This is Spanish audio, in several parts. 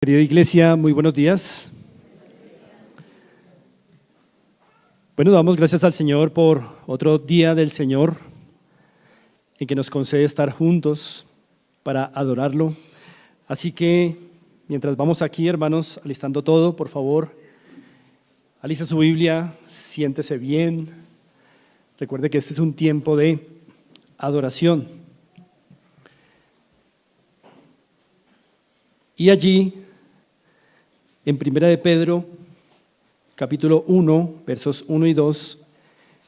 Querida iglesia, muy buenos días. Bueno, damos gracias al Señor por otro día del Señor en que nos concede estar juntos para adorarlo. Así que mientras vamos aquí, hermanos, alistando todo, por favor, alista su Biblia, siéntese bien. Recuerde que este es un tiempo de adoración. Y allí, en Primera de Pedro, capítulo 1, versos 1 y 2,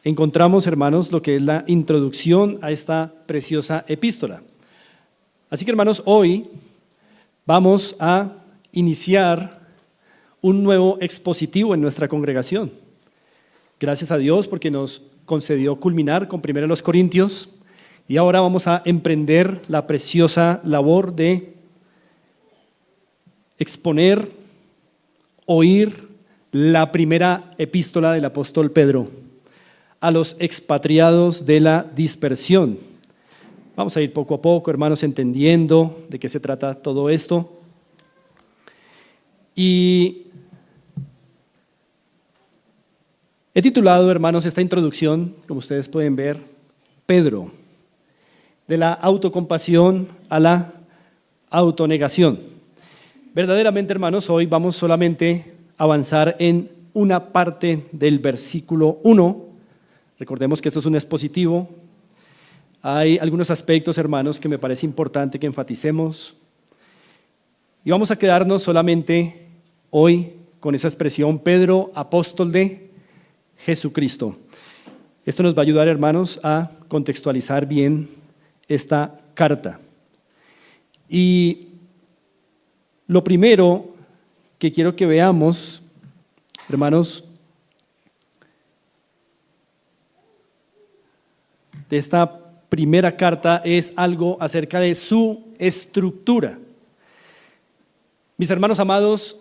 encontramos, hermanos, lo que es la introducción a esta preciosa epístola. Así que, hermanos, hoy vamos a iniciar un nuevo expositivo en nuestra congregación. Gracias a Dios porque nos concedió culminar con 1 Corintios y ahora vamos a emprender la preciosa labor de exponer, oír la primera epístola del apóstol Pedro a los expatriados de la dispersión. Vamos a ir poco a poco, hermanos, entendiendo de qué se trata todo esto. Y he titulado, hermanos, esta introducción, como ustedes pueden ver, Pedro, de la autocompasión a la autonegación. Verdaderamente, hermanos, hoy vamos solamente a avanzar en una parte del versículo 1. Recordemos que esto es un expositivo. Hay algunos aspectos, hermanos, que me parece importante que enfaticemos. Y vamos a quedarnos solamente hoy con esa expresión, Pedro, apóstol de Jesucristo. Esto nos va a ayudar, hermanos, a contextualizar bien esta carta. Y lo primero que quiero que veamos, hermanos, de esta primera carta es algo acerca de su estructura. Mis hermanos amados,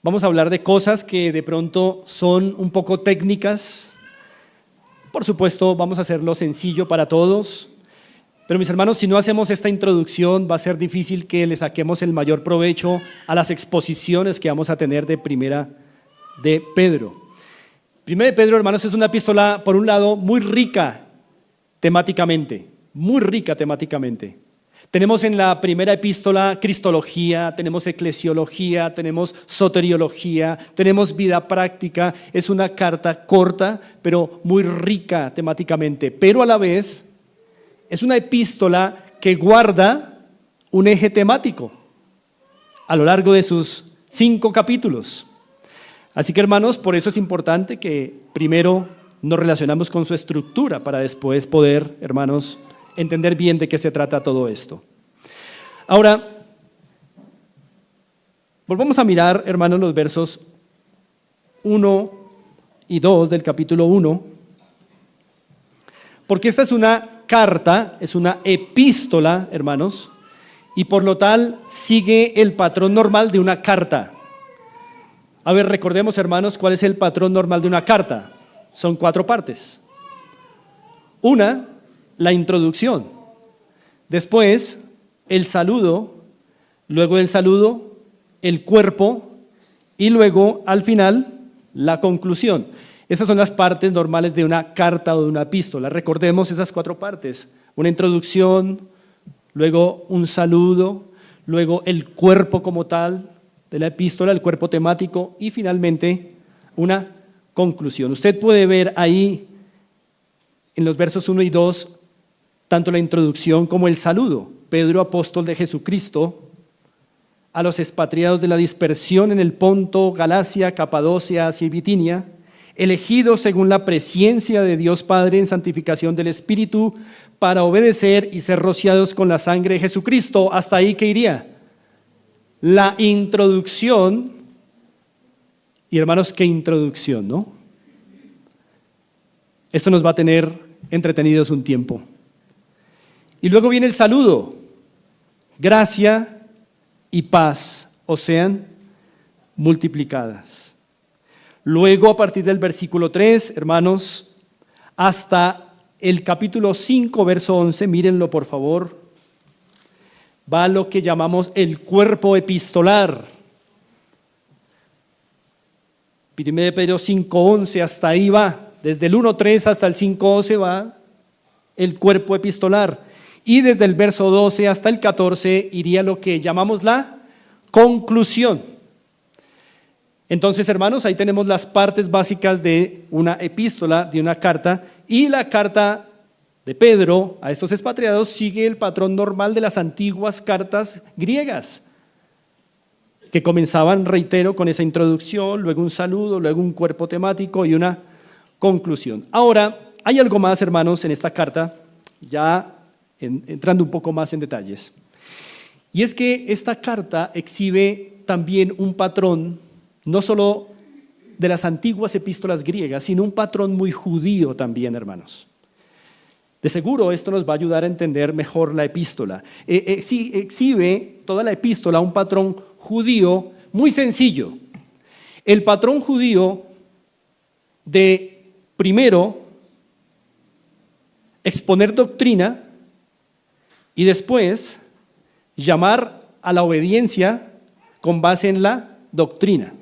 vamos a hablar de cosas que de pronto son un poco técnicas. Por supuesto, vamos a hacerlo sencillo para todos. Pero mis hermanos, si no hacemos esta introducción, va a ser difícil que le saquemos el mayor provecho a las exposiciones que vamos a tener de Primera de Pedro. Primera de Pedro, hermanos, es una epístola, por un lado, muy rica temáticamente, muy rica temáticamente. Tenemos en la primera epístola cristología, tenemos eclesiología, tenemos soteriología, tenemos vida práctica. Es una carta corta, pero muy rica temáticamente, pero a la vez es una epístola que guarda un eje temático a lo largo de sus 5 capítulos. Así que, hermanos, por eso es importante que primero nos relacionamos con su estructura para después poder, hermanos, entender bien de qué se trata todo esto. Ahora, volvamos a mirar, hermanos, los versos 1 y 2 del capítulo 1, porque esta es una carta, es una epístola, hermanos, y por lo tal sigue el patrón normal de una carta. A ver, recordemos, hermanos, cuál es el patrón normal de una carta. Son 4 partes. Una, la introducción. Después, el saludo. Luego del saludo, el cuerpo. Y luego, al final, la conclusión. Esas son las partes normales de una carta o de una epístola. Recordemos esas 4 partes. Una introducción, luego un saludo, luego el cuerpo como tal de la epístola, el cuerpo temático y finalmente una conclusión. Usted puede ver ahí en los versos 1 y 2 tanto la introducción como el saludo. Pedro, apóstol de Jesucristo, a los expatriados de la dispersión en el Ponto, Galacia, Capadocia, Asia y Bitinia, elegidos según la presciencia de Dios Padre en santificación del Espíritu, para obedecer y ser rociados con la sangre de Jesucristo. Hasta ahí, ¿qué iría? La introducción. Y hermanos, qué introducción, ¿no? Esto nos va a tener entretenidos un tiempo. Y luego viene el saludo. Gracia y paz os sean multiplicadas. Luego, a partir del versículo 3, hermanos, hasta el capítulo 5, verso 11, mírenlo por favor, va a lo que llamamos el cuerpo epistolar. 1 Pedro 5:11, hasta ahí va. Desde el 1:3 hasta el 5:11 va el cuerpo epistolar. Y desde el verso 12 hasta el 14 iría lo que llamamos la conclusión. Entonces, hermanos, ahí tenemos las partes básicas de una epístola, de una carta, y la carta de Pedro a estos expatriados sigue el patrón normal de las antiguas cartas griegas, que comenzaban, reitero, con esa introducción, luego un saludo, luego un cuerpo temático y una conclusión. Ahora, hay algo más, hermanos, en esta carta, ya entrando un poco más en detalles, y es que esta carta exhibe también un patrón, no solo de las antiguas epístolas griegas, sino un patrón muy judío también, hermanos. De seguro esto nos va a ayudar a entender mejor la epístola. Sí, exhibe toda la epístola un patrón judío muy sencillo. El patrón judío de, primero, exponer doctrina y después llamar a la obediencia con base en la doctrina.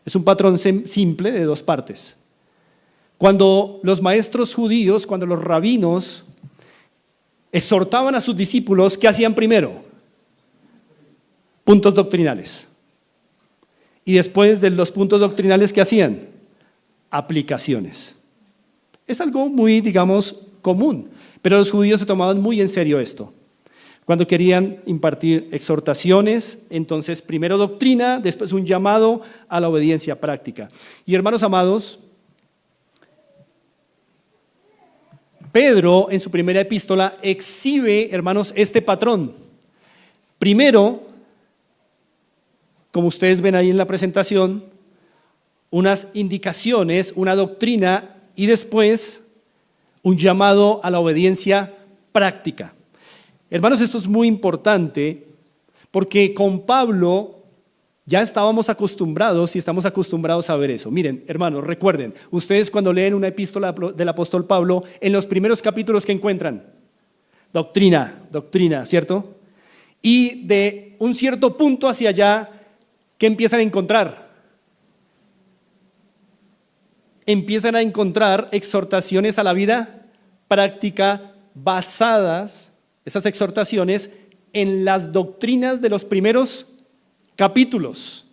Es un patrón simple de dos partes. Cuando los maestros judíos, cuando los rabinos exhortaban a sus discípulos, ¿qué hacían primero? Puntos doctrinales. Y después de los puntos doctrinales, ¿qué hacían? Aplicaciones. Es algo muy, digamos, común, pero los judíos se tomaban muy en serio esto. Cuando querían impartir exhortaciones, entonces primero doctrina, después un llamado a la obediencia práctica. Y hermanos amados, Pedro en su primera epístola exhibe, hermanos, este patrón. Primero, como ustedes ven ahí en la presentación, unas indicaciones, una doctrina y después un llamado a la obediencia práctica. Hermanos, esto es muy importante porque con Pablo ya estábamos acostumbrados y estamos acostumbrados a ver eso. Miren, hermanos, recuerden, ustedes cuando leen una epístola del apóstol Pablo, en los primeros capítulos que encuentran, doctrina, ¿cierto? Y de un cierto punto hacia allá, ¿qué empiezan a encontrar? Empiezan a encontrar exhortaciones a la vida práctica basadas, esas exhortaciones, en las doctrinas de los primeros capítulos.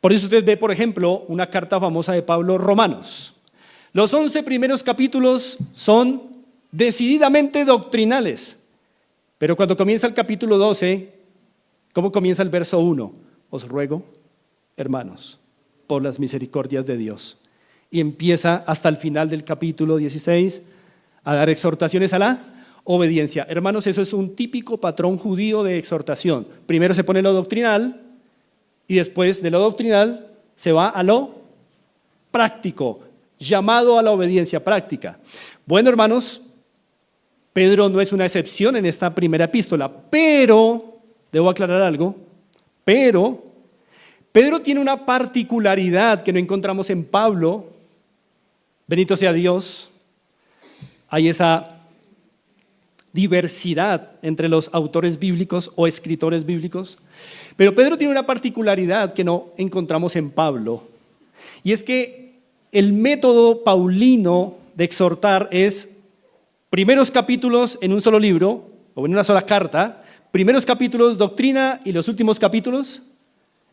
Por eso usted ve, por ejemplo, una carta famosa de Pablo, Romanos. Los 11 primeros capítulos son decididamente doctrinales, pero cuando comienza el capítulo 12, ¿cómo comienza el verso 1? Os ruego, hermanos, por las misericordias de Dios. Y empieza hasta el final del capítulo 16 a dar exhortaciones a la obediencia. Hermanos, eso es un típico patrón judío de exhortación. Primero se pone lo doctrinal y después de lo doctrinal se va a lo práctico, llamado a la obediencia práctica. Bueno, hermanos, Pedro no es una excepción en esta primera epístola, pero, debo aclarar algo, pero Pedro tiene una particularidad que no encontramos en Pablo. Bendito sea Dios. Hay esa diversidad entre los autores bíblicos o escritores bíblicos, pero Pedro tiene una particularidad que no encontramos en Pablo, y es que el método paulino de exhortar es primeros capítulos en un solo libro o en una sola carta, primeros capítulos doctrina y los últimos capítulos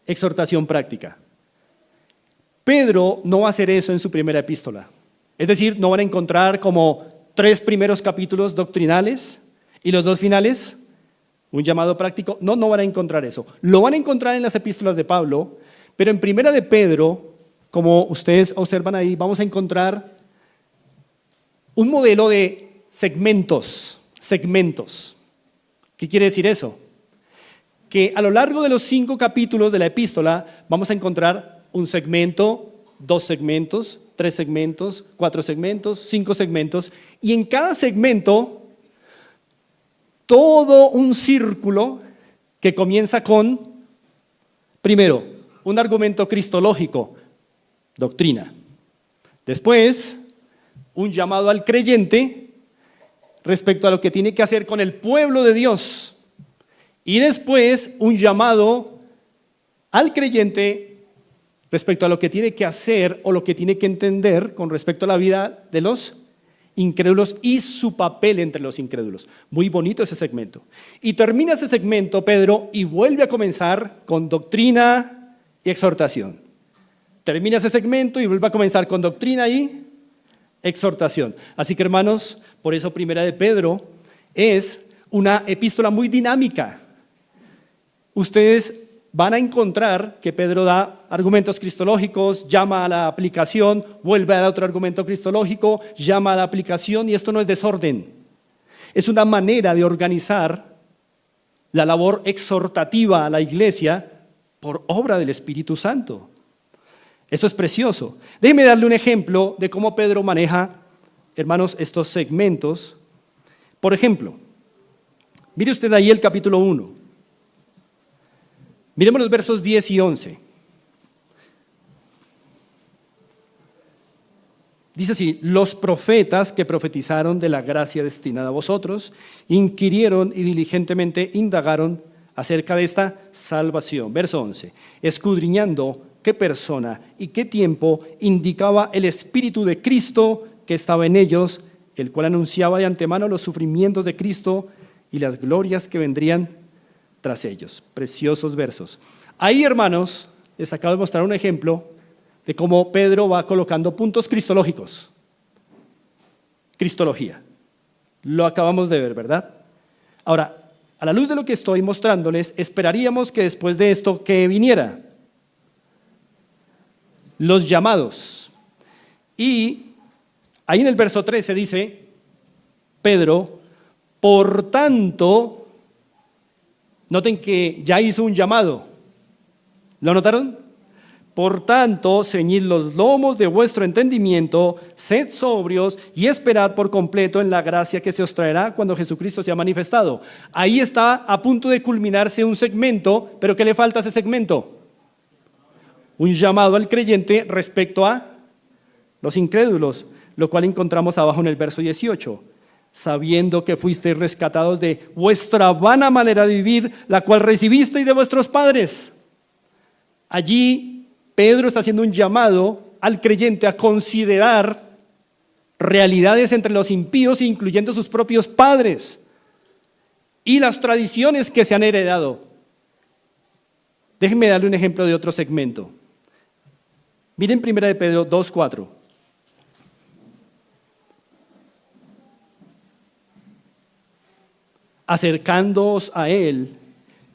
exhortación práctica. Pedro no va a hacer eso en su primera epístola, es decir, no van a encontrar como 3 primeros capítulos doctrinales y los 2 finales, un llamado práctico. No van a encontrar eso. Lo van a encontrar en las epístolas de Pablo, pero en primera de Pedro, como ustedes observan ahí, vamos a encontrar un modelo de segmentos. ¿Qué quiere decir eso? Que a lo largo de los 5 capítulos de la epístola vamos a encontrar un segmento, 2 segmentos, 3 segmentos, 4 segmentos, 5 segmentos, y en cada segmento todo un círculo que comienza con, primero, un argumento cristológico, doctrina. Después, un llamado al creyente respecto a lo que tiene que hacer con el pueblo de Dios. Y después un llamado al creyente respecto a lo que tiene que hacer o lo que tiene que entender con respecto a la vida de los incrédulos y su papel entre los incrédulos. Muy bonito ese segmento. Y termina ese segmento, Pedro, y vuelve a comenzar con doctrina y exhortación. Termina ese segmento y vuelve a comenzar con doctrina y exhortación. Así que, hermanos, por eso Primera de Pedro es una epístola muy dinámica. Ustedes van a encontrar que Pedro da argumentos cristológicos, llama a la aplicación, vuelve a dar otro argumento cristológico, llama a la aplicación, y esto no es desorden. Es una manera de organizar la labor exhortativa a la iglesia por obra del Espíritu Santo. Esto es precioso. Déjenme darle un ejemplo de cómo Pedro maneja, hermanos, estos segmentos. Por ejemplo, mire usted ahí el capítulo 1. Miremos los versos 10 y 11. Dice así: los profetas que profetizaron de la gracia destinada a vosotros, inquirieron y diligentemente indagaron acerca de esta salvación. Verso 11. Escudriñando qué persona y qué tiempo indicaba el Espíritu de Cristo que estaba en ellos, el cual anunciaba de antemano los sufrimientos de Cristo y las glorias que vendrían tras ellos. Preciosos versos. Ahí, hermanos, les acabo de mostrar un ejemplo de cómo Pedro va colocando puntos cristológicos. Cristología. Lo acabamos de ver, ¿verdad? Ahora, a la luz de lo que estoy mostrándoles, esperaríamos que después de esto, ¿qué viniera? Los llamados. Y ahí en el verso 13 dice, Pedro, por tanto, noten que ya hizo un llamado. ¿Lo notaron? Por tanto, ceñid los lomos de vuestro entendimiento, sed sobrios y esperad por completo en la gracia que se os traerá cuando Jesucristo sea manifestado. Ahí está a punto de culminarse un segmento, pero ¿qué le falta a ese segmento? Un llamado al creyente respecto a los incrédulos, lo cual encontramos abajo en el verso 18. Sabiendo que fuisteis rescatados de vuestra vana manera de vivir, la cual recibisteis de vuestros padres. Allí Pedro está haciendo un llamado al creyente a considerar realidades entre los impíos, incluyendo sus propios padres, y las tradiciones que se han heredado. Déjenme darle un ejemplo de otro segmento. Miren 1 de Pedro 2:4. Acercándoos a él,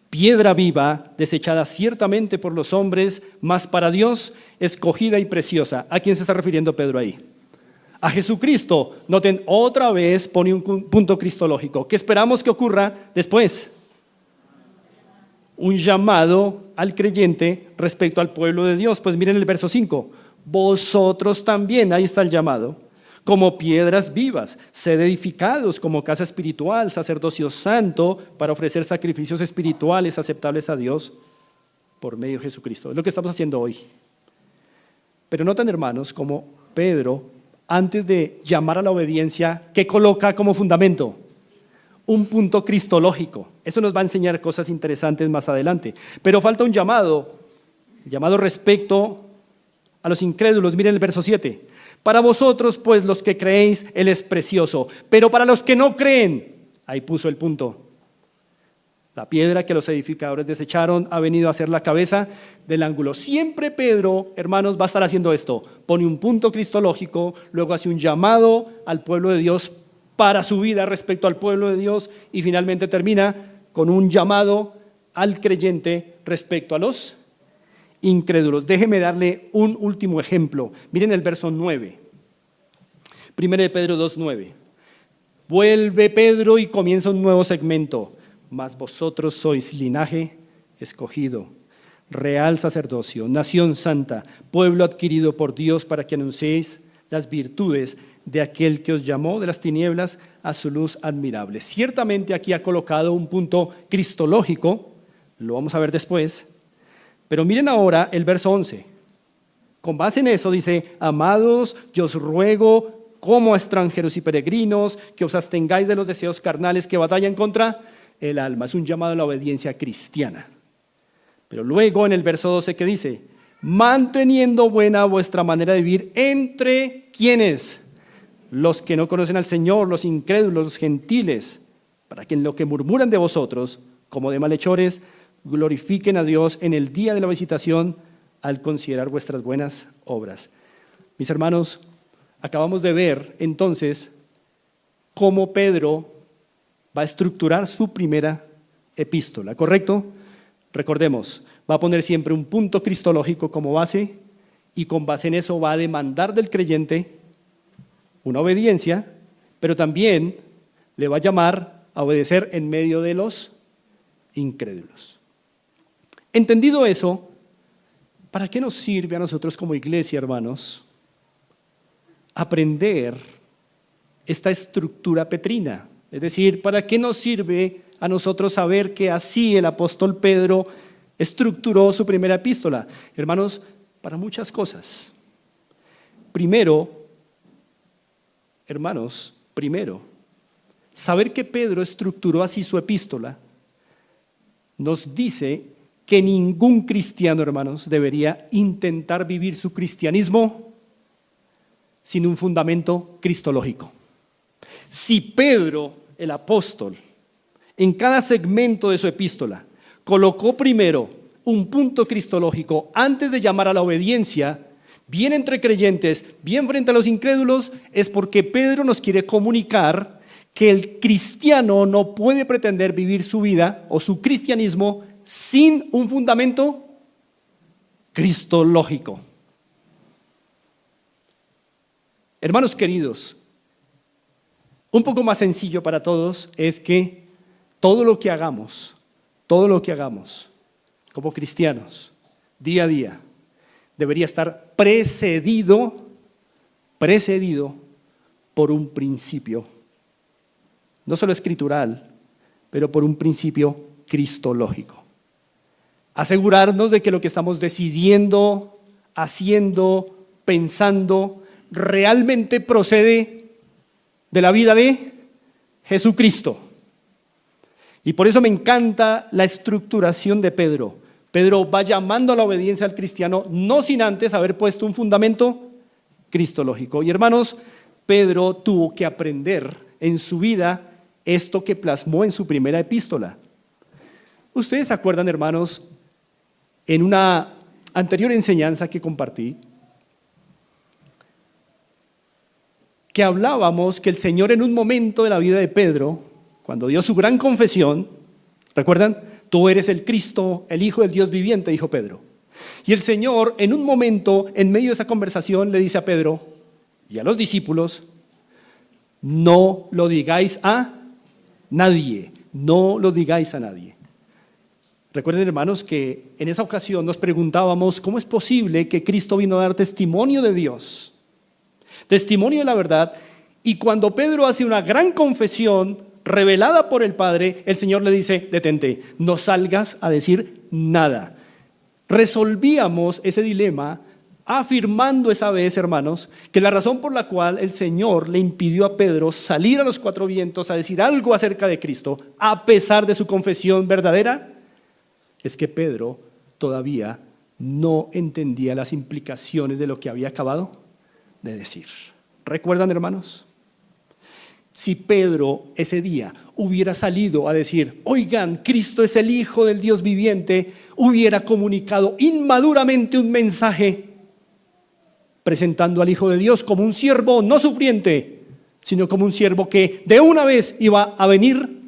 piedra viva, desechada ciertamente por los hombres, mas para Dios escogida y preciosa. ¿A quién se está refiriendo Pedro ahí? A Jesucristo. Noten, otra vez pone un punto cristológico. ¿Qué esperamos que ocurra después? Un llamado al creyente respecto al pueblo de Dios. Pues miren el verso 5. Vosotros también, ahí está el llamado, como piedras vivas, sed edificados como casa espiritual, sacerdocio santo, para ofrecer sacrificios espirituales aceptables a Dios por medio de Jesucristo. Es lo que estamos haciendo hoy. Pero notan, hermanos, como Pedro, antes de llamar a la obediencia, ¿qué coloca como fundamento? Un punto cristológico. Eso nos va a enseñar cosas interesantes más adelante. Pero falta un llamado respecto a los incrédulos. Miren el verso 7. Para vosotros, pues, los que creéis, Él es precioso. Pero para los que no creen, ahí puso el punto. La piedra que los edificadores desecharon ha venido a ser la cabeza del ángulo. Siempre Pedro, hermanos, va a estar haciendo esto. Pone un punto cristológico, luego hace un llamado al pueblo de Dios para su vida respecto al pueblo de Dios y finalmente termina con un llamado al creyente respecto a los incrédulos. Déjeme darle un último ejemplo. Miren el verso 9. 1 de Pedro 2:9. Vuelve Pedro y comienza un nuevo segmento. Mas vosotros sois linaje escogido, real sacerdocio, nación santa, pueblo adquirido por Dios para que anunciéis las virtudes de aquel que os llamó de las tinieblas a su luz admirable. Ciertamente aquí ha colocado un punto cristológico, lo vamos a ver después, pero miren ahora el verso 11. Con base en eso dice, amados, yo os ruego como a extranjeros y peregrinos, que os abstengáis de los deseos carnales que batallan contra el alma. Es un llamado a la obediencia cristiana. Pero luego en el verso 12, ¿qué dice? Manteniendo buena vuestra manera de vivir entre ¿quiénes? Los que no conocen al Señor, los incrédulos, los gentiles, para que en lo que murmuran de vosotros, como de malhechores, glorifiquen a Dios en el día de la visitación al considerar vuestras buenas obras. Mis hermanos, acabamos de ver entonces cómo Pedro va a estructurar su primera epístola, ¿correcto? Recordemos, va a poner siempre un punto cristológico como base y con base en eso va a demandar del creyente una obediencia, pero también le va a llamar a obedecer en medio de los incrédulos. Entendido eso, ¿para qué nos sirve a nosotros como iglesia, hermanos, aprender esta estructura petrina? Es decir, ¿para qué nos sirve a nosotros saber que así el apóstol Pedro estructuró su primera epístola? Hermanos, para muchas cosas. Primero, saber que Pedro estructuró así su epístola nos dice que ningún cristiano, hermanos, debería intentar vivir su cristianismo sin un fundamento cristológico. Si Pedro, el apóstol, en cada segmento de su epístola, colocó primero un punto cristológico antes de llamar a la obediencia, bien entre creyentes, bien frente a los incrédulos, es porque Pedro nos quiere comunicar que el cristiano no puede pretender vivir su vida o su cristianismo sin un fundamento cristológico. Hermanos queridos, un poco más sencillo para todos es que todo lo que hagamos como cristianos, día a día, debería estar precedido por un principio, no solo escritural, pero por un principio cristológico. Asegurarnos de que lo que estamos decidiendo, haciendo, pensando, realmente procede de la vida de Jesucristo. Y por eso me encanta la estructuración de Pedro. Pedro va llamando a la obediencia al cristiano, no sin antes haber puesto un fundamento cristológico. Y hermanos, Pedro tuvo que aprender en su vida esto que plasmó en su primera epístola. Ustedes se acuerdan, hermanos, en una anterior enseñanza que compartí, que hablábamos que el Señor en un momento de la vida de Pedro, cuando dio su gran confesión, ¿recuerdan? Tú eres el Cristo, el Hijo del Dios viviente, dijo Pedro. Y el Señor en un momento, en medio de esa conversación, le dice a Pedro y a los discípulos, no lo digáis a nadie, no lo digáis a nadie. Recuerden, hermanos, que en esa ocasión nos preguntábamos cómo es posible que Cristo vino a dar testimonio de Dios, testimonio de la verdad, y cuando Pedro hace una gran confesión revelada por el Padre, el Señor le dice, detente, no salgas a decir nada. Resolvíamos ese dilema afirmando esa vez, hermanos, que la razón por la cual el Señor le impidió a Pedro salir a los cuatro vientos a decir algo acerca de Cristo, a pesar de su confesión verdadera, es que Pedro todavía no entendía las implicaciones de lo que había acabado de decir. ¿Recuerdan, hermanos? Si Pedro ese día hubiera salido a decir, oigan, Cristo es el Hijo del Dios viviente, hubiera comunicado inmaduramente un mensaje presentando al Hijo de Dios como un siervo no sufriente, sino como un siervo que de una vez iba a venir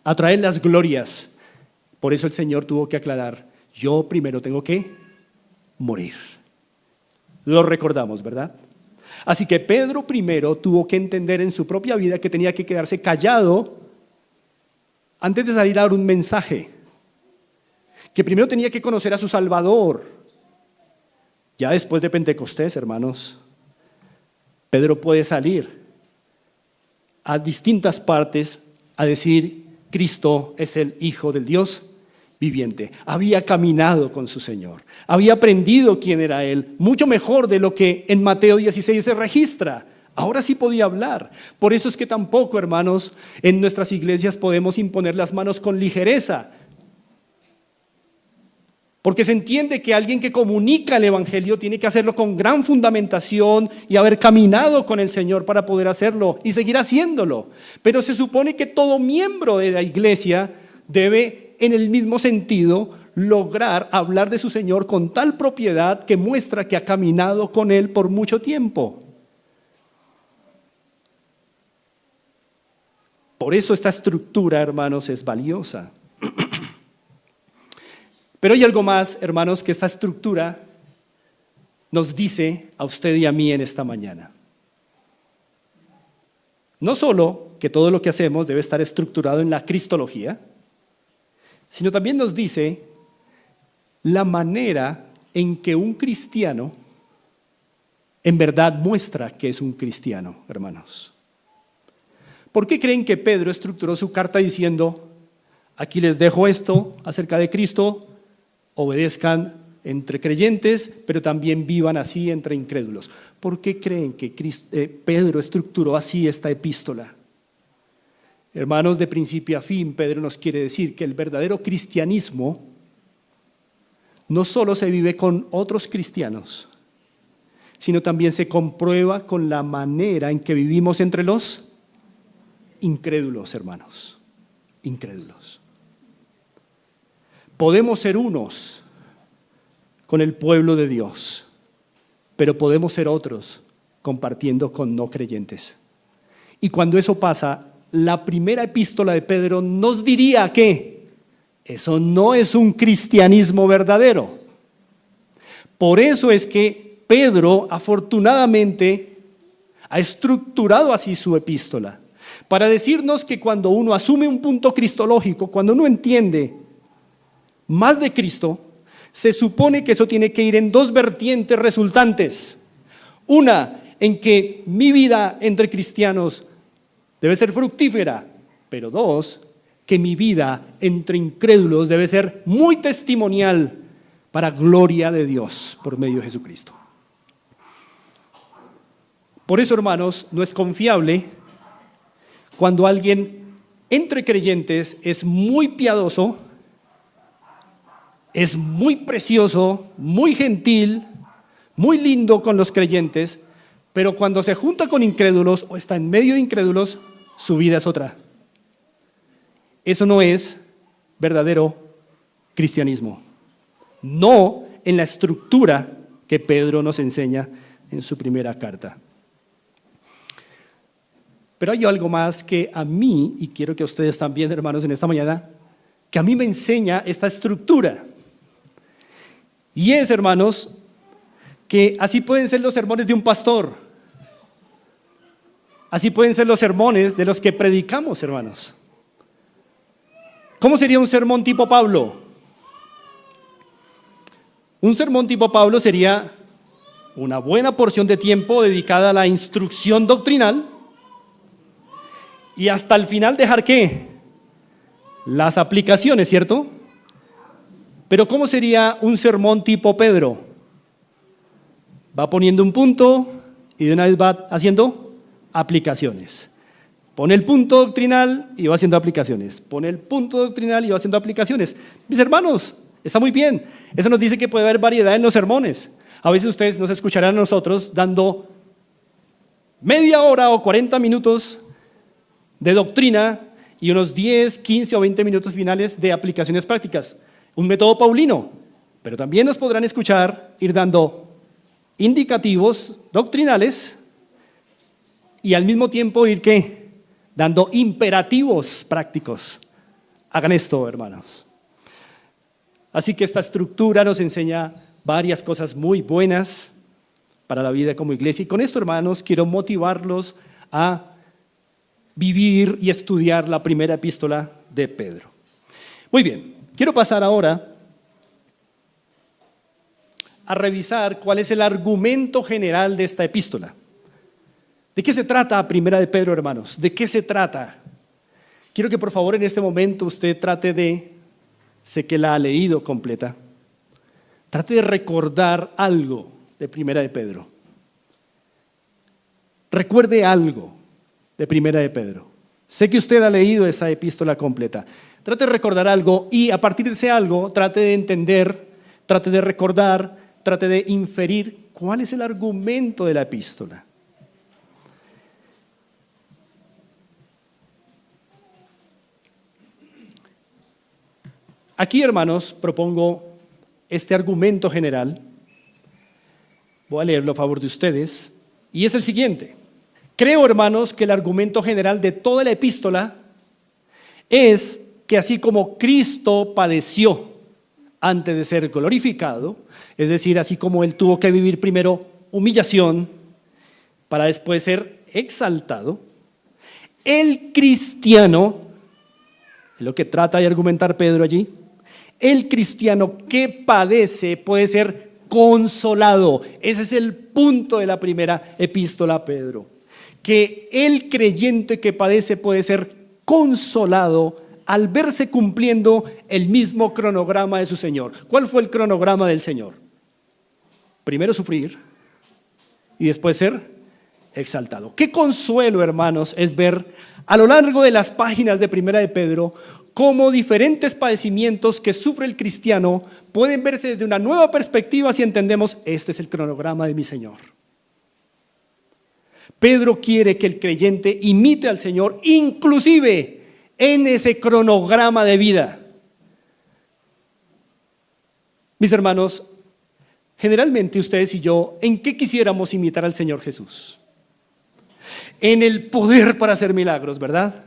a traer las glorias. Por eso el Señor tuvo que aclarar, yo primero tengo que morir. Lo recordamos, ¿verdad? Así que Pedro primero tuvo que entender en su propia vida que tenía que quedarse callado antes de salir a dar un mensaje, que primero tenía que conocer a su Salvador. Ya después de Pentecostés, hermanos, Pedro puede salir a distintas partes a decir, Cristo es el Hijo del Dios viviente. Había caminado con su Señor, había aprendido quién era Él, mucho mejor de lo que en Mateo 16 se registra. Ahora sí podía hablar. Por eso es que tampoco, hermanos, en nuestras iglesias podemos imponer las manos con ligereza. Porque se entiende que alguien que comunica el evangelio tiene que hacerlo con gran fundamentación y haber caminado con el Señor para poder hacerlo y seguir haciéndolo. Pero se supone que todo miembro de la iglesia debe, en el mismo sentido, lograr hablar de su Señor con tal propiedad que muestra que ha caminado con Él por mucho tiempo. Por eso esta estructura, hermanos, es valiosa. Pero hay algo más, hermanos, que esta estructura nos dice a usted y a mí en esta mañana. No solo que todo lo que hacemos debe estar estructurado en la cristología, sino también nos dice la manera en que un cristiano en verdad muestra que es un cristiano, hermanos. ¿Por qué creen que Pedro estructuró su carta diciendo, aquí les dejo esto acerca de Cristo, obedezcan entre creyentes, pero también vivan así entre incrédulos? ¿Por qué creen que Pedro estructuró así esta epístola? Hermanos, de principio a fin, Pedro nos quiere decir que el verdadero cristianismo no solo se vive con otros cristianos, sino también se comprueba con la manera en que vivimos entre los incrédulos, hermanos, incrédulos. Podemos ser unos con el pueblo de Dios, pero podemos ser otros compartiendo con no creyentes. Y cuando eso pasa, la primera epístola de Pedro nos diría que eso no es un cristianismo verdadero. Por eso es que Pedro, afortunadamente, ha estructurado así su epístola, para decirnos que cuando uno asume un punto cristológico, cuando uno entiende más de Cristo, se supone que eso tiene que ir en dos vertientes resultantes. Una, en que mi vida entre cristianos debe ser fructífera, pero dos, que mi vida entre incrédulos debe ser muy testimonial para gloria de Dios por medio de Jesucristo. Por eso, hermanos, no es confiable cuando alguien entre creyentes es muy piadoso, es muy precioso, muy gentil, muy lindo con los creyentes, pero cuando se junta con incrédulos o está en medio de incrédulos, su vida es otra. Eso no es verdadero cristianismo. No en la estructura que Pedro nos enseña en su primera carta. Pero hay algo más que a mí, y quiero que a ustedes también, hermanos, en esta mañana, que a mí me enseña esta estructura. Y es, hermanos, que así pueden ser los sermones de un pastor. Así pueden ser los sermones de los que predicamos, hermanos. ¿Cómo sería un sermón tipo Pablo? Un sermón tipo Pablo sería una buena porción de tiempo dedicada a la instrucción doctrinal y hasta el final dejar ¿qué? Las aplicaciones, ¿cierto? Pero ¿cómo sería un sermón tipo Pedro? Va poniendo un punto y de una vez va haciendo aplicaciones. Pone el punto doctrinal y va haciendo aplicaciones. Pone el punto doctrinal y va haciendo aplicaciones. Mis hermanos, está muy bien. Eso nos dice que puede haber variedad en los sermones. A veces ustedes nos escucharán a nosotros dando media hora o 40 minutos de doctrina y unos 10, 15 o 20 minutos finales de aplicaciones prácticas. Un método paulino. Pero también nos podrán escuchar ir dando indicativos doctrinales y al mismo tiempo ir ¿qué? Dando imperativos prácticos. Hagan esto, hermanos. Así que esta estructura nos enseña varias cosas muy buenas para la vida como iglesia. Y con esto, hermanos, quiero motivarlos a vivir y estudiar la primera epístola de Pedro. Muy bien, quiero pasar ahora a revisar cuál es el argumento general de esta epístola. ¿De qué se trata Primera de Pedro, hermanos? ¿De qué se trata? Quiero que por favor en este momento usted trate de, sé que la ha leído completa, trate de recordar algo de Primera de Pedro. recuerde algo de Primera de Pedro. Sé que usted ha leído esa epístola completa. Trate de recordar algo y a partir de ese algo trate de entender, trate de recordar, trate de inferir cuál es el argumento de la epístola. Aquí, hermanos, propongo este argumento general. Voy a leerlo a favor de ustedes. Y es el siguiente. Creo, hermanos, que el argumento general de toda la epístola es que así como Cristo padeció antes de ser glorificado, es decir, así como Él tuvo que vivir primero humillación para después ser exaltado, el cristiano, es lo que trata de argumentar Pedro allí, el cristiano que padece puede ser consolado. Ese es el punto de la primera epístola a Pedro. Que el creyente que padece puede ser consolado al verse cumpliendo el mismo cronograma de su Señor. ¿Cuál fue el cronograma del Señor? Primero sufrir y después ser exaltado. Qué consuelo, hermanos, es ver a lo largo de las páginas de Primera de Pedro cómo diferentes padecimientos que sufre el cristiano pueden verse desde una nueva perspectiva si entendemos, este es el cronograma de mi Señor. Pedro quiere que el creyente imite al Señor, inclusive en ese cronograma de vida. Mis hermanos, generalmente ustedes y yo, ¿en qué quisiéramos imitar al Señor Jesús? En el poder para hacer milagros, ¿verdad?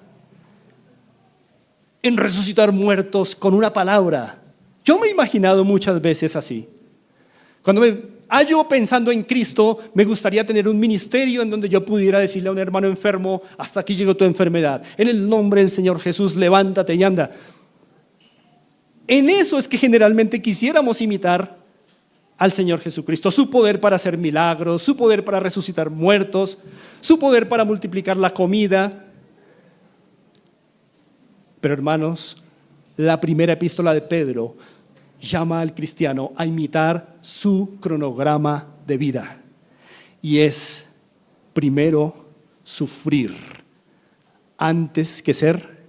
En resucitar muertos con una palabra. Yo me he imaginado muchas veces así. Cuando me hallo pensando en Cristo, me gustaría tener un ministerio en donde yo pudiera decirle a un hermano enfermo, hasta aquí llegó tu enfermedad. En el nombre del Señor Jesús, levántate y anda. En eso es que generalmente quisiéramos imitar al Señor Jesucristo. Su poder para hacer milagros, su poder para resucitar muertos, su poder para multiplicar la comida. Pero hermanos, la primera epístola de Pedro llama al cristiano a imitar su cronograma de vida. Y es primero sufrir antes que ser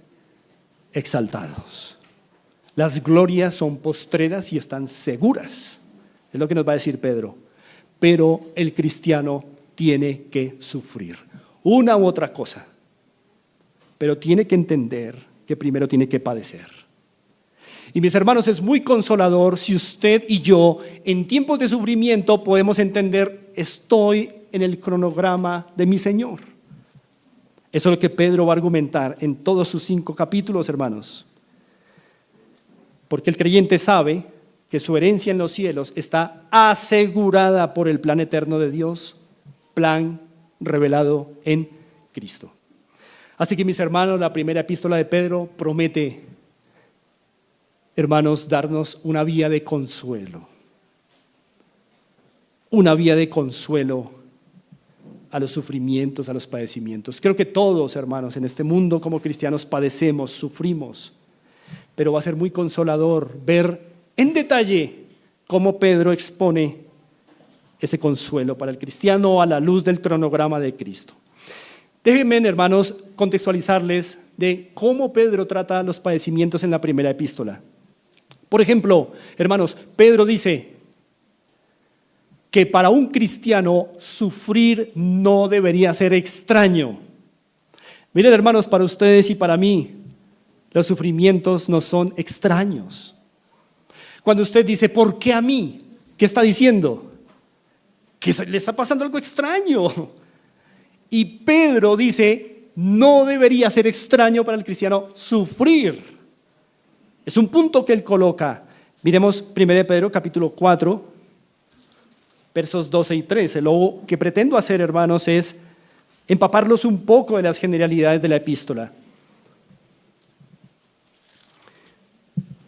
exaltados. Las glorias son postreras y están seguras. Es lo que nos va a decir Pedro. Pero el cristiano tiene que sufrir una u otra cosa. Pero tiene que entender que primero tiene que padecer. Y mis hermanos, es muy consolador si usted y yo en tiempos de sufrimiento podemos entender, estoy en el cronograma de mi Señor. Eso es lo que Pedro va a argumentar en todos sus 5 capítulos, hermanos. Porque el creyente sabe que su herencia en los cielos está asegurada por el plan eterno de Dios, plan revelado en Cristo. Así que mis hermanos, la primera epístola de Pedro promete, hermanos, darnos una vía de consuelo. Una vía de consuelo a los sufrimientos, a los padecimientos. Creo que todos, hermanos, en este mundo como cristianos padecemos, sufrimos, pero va a ser muy consolador ver en detalle cómo Pedro expone ese consuelo para el cristiano a la luz del cronograma de Cristo. Déjenme, hermanos, contextualizarles de cómo Pedro trata los padecimientos en la primera epístola. Por ejemplo, hermanos, Pedro dice que para un cristiano sufrir no debería ser extraño. Miren, hermanos, para ustedes y para mí, los sufrimientos no son extraños. Cuando usted dice, ¿por qué a mí? ¿Qué está diciendo? Que le está pasando algo extraño. Y Pedro dice, no debería ser extraño para el cristiano sufrir. Es un punto que él coloca. Miremos 1 Pedro capítulo 4, versos 12 y 13. Lo que pretendo hacer, hermanos, es empaparlos un poco de las generalidades de la epístola.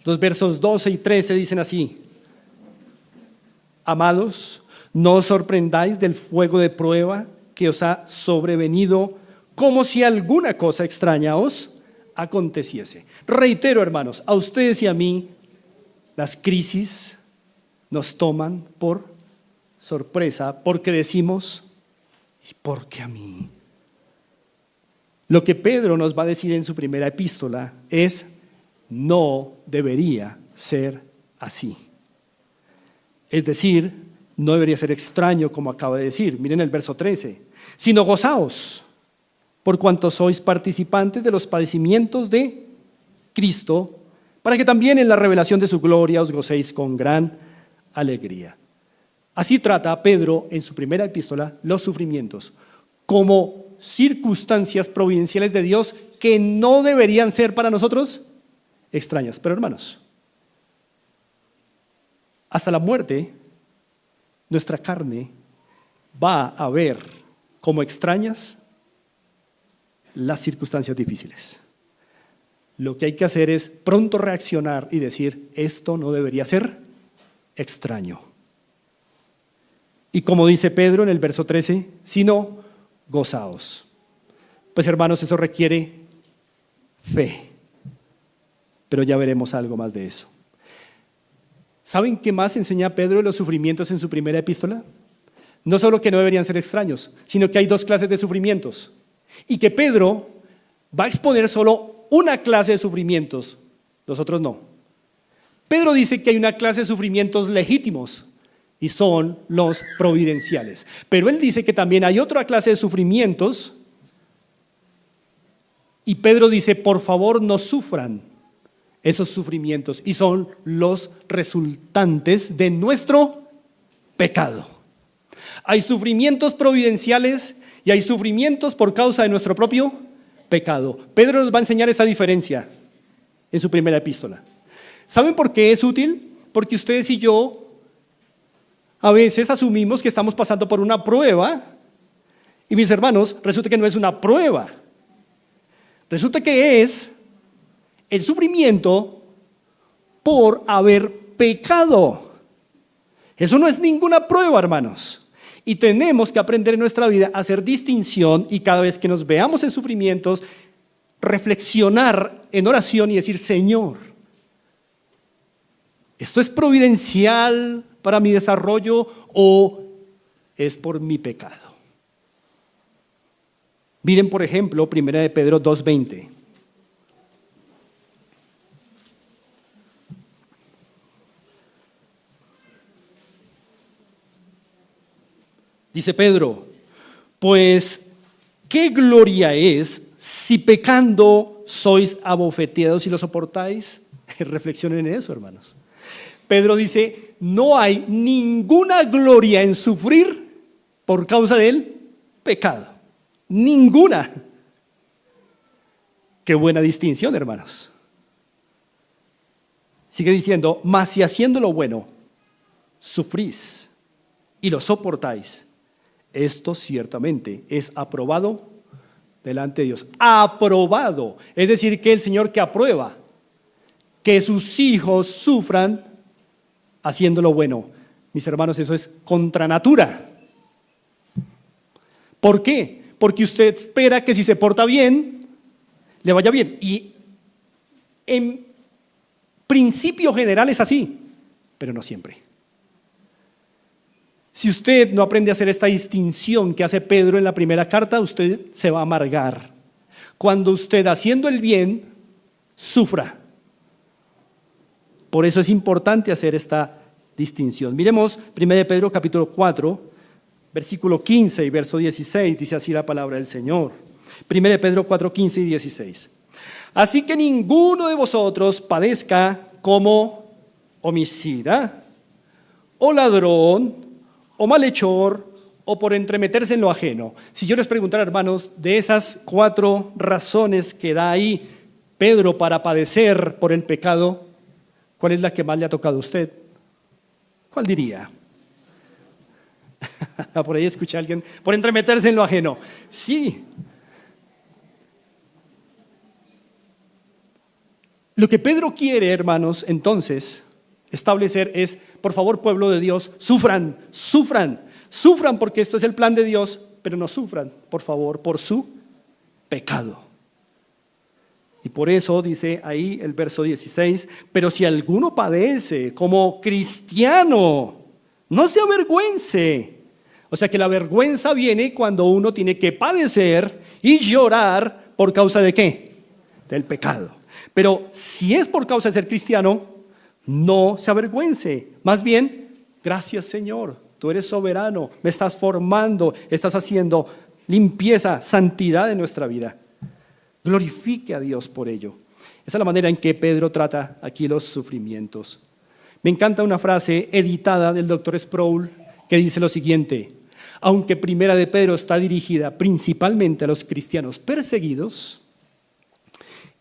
Los versos 12 y 13 dicen así: Amados, no os sorprendáis del fuego de prueba que os ha sobrevenido, como si alguna cosa extraña os aconteciese. Reitero, hermanos, a ustedes y a mí, las crisis nos toman por sorpresa porque decimos, ¿Y por qué a mí? Lo que Pedro nos va a decir en su primera epístola es: no debería ser así. Es decir, no debería ser extraño, como acaba de decir. Miren el verso 13. Sino gozaos, por cuanto sois participantes de los padecimientos de Cristo, para que también en la revelación de su gloria os gocéis con gran alegría. Así trata Pedro en su primera epístola los sufrimientos como circunstancias providenciales de Dios que no deberían ser para nosotros extrañas. Pero hermanos, hasta la muerte, nuestra carne va a ver como extrañas las circunstancias difíciles. Lo que hay que hacer es pronto reaccionar y decir: esto no debería ser extraño. Y como dice Pedro en el verso 13, sino gozaos. Pues hermanos, eso requiere fe. Pero ya veremos algo más de eso. ¿Saben qué más enseña Pedro de los sufrimientos en su primera epístola? No solo que no deberían ser extraños, sino que hay dos clases de sufrimientos. Y que Pedro va a exponer solo una clase de sufrimientos, los otros no. Pedro dice que hay una clase de sufrimientos legítimos y son los providenciales. Pero él dice que también hay otra clase de sufrimientos y Pedro dice: por favor, no sufran esos sufrimientos, y son los resultantes de nuestro pecado. Hay sufrimientos providenciales y hay sufrimientos por causa de nuestro propio pecado. Pedro nos va a enseñar esa diferencia en su primera epístola. ¿Saben por qué es útil? Porque ustedes y yo a veces asumimos que estamos pasando por una prueba y, mis hermanos, resulta que no es una prueba. Resulta que es el sufrimiento por haber pecado. Eso no es ninguna prueba, hermanos. Y tenemos que aprender en nuestra vida a hacer distinción, y cada vez que nos veamos en sufrimientos, reflexionar en oración y decir: Señor, ¿esto es providencial para mi desarrollo o es por mi pecado? Miren, por ejemplo, 1 de Pedro 2:20. Dice Pedro: pues qué gloria es si pecando sois abofeteados y lo soportáis. Reflexionen en eso, hermanos. Pedro dice: no hay ninguna gloria en sufrir por causa del pecado. Ninguna. Qué buena distinción, hermanos. Sigue diciendo: mas si haciendo lo bueno sufrís y lo soportáis, esto ciertamente es aprobado delante de Dios. Aprobado. Es decir, que el Señor que aprueba que sus hijos sufran haciendo lo bueno. Mis hermanos, eso es contra natura. ¿Por qué? Porque usted espera que si se porta bien, le vaya bien. Y en principio general es así, pero no siempre. Si usted no aprende a hacer esta distinción que hace Pedro en la primera carta, usted se va a amargar cuando usted, haciendo el bien, sufra. Por eso es importante hacer esta distinción. Miremos 1 de Pedro capítulo 4, versículo 15 y verso 16, dice así la palabra del Señor. 1 de Pedro 4, 15 y 16. Así que ninguno de vosotros padezca como homicida, o ladrón, o malhechor, o por entremeterse en lo ajeno. Si yo les preguntara, hermanos, de esas 4 razones que da ahí Pedro para padecer por el pecado, ¿cuál es la que más le ha tocado a usted? ¿Cuál diría? Por ahí escuché a alguien: por entremeterse en lo ajeno. Sí. Lo que Pedro quiere, hermanos, entonces establecer es: por favor, pueblo de Dios, sufran, porque esto es el plan de Dios, pero no sufran, por favor, por su pecado. Y por eso dice ahí el verso 16: pero si alguno padece como cristiano, no se avergüence, O sea que la vergüenza viene cuando uno tiene que padecer y llorar por causa de ¿qué? Del pecado. Pero si es por causa de ser cristiano, no se avergüence. Más bien, gracias Señor, tú eres soberano, me estás formando, estás haciendo limpieza, santidad en nuestra vida. Glorifique a Dios por ello. Esa es la manera en que Pedro trata aquí los sufrimientos. Me encanta una frase editada del Dr. Sproul que dice lo siguiente: aunque Primera de Pedro está dirigida principalmente a los cristianos perseguidos,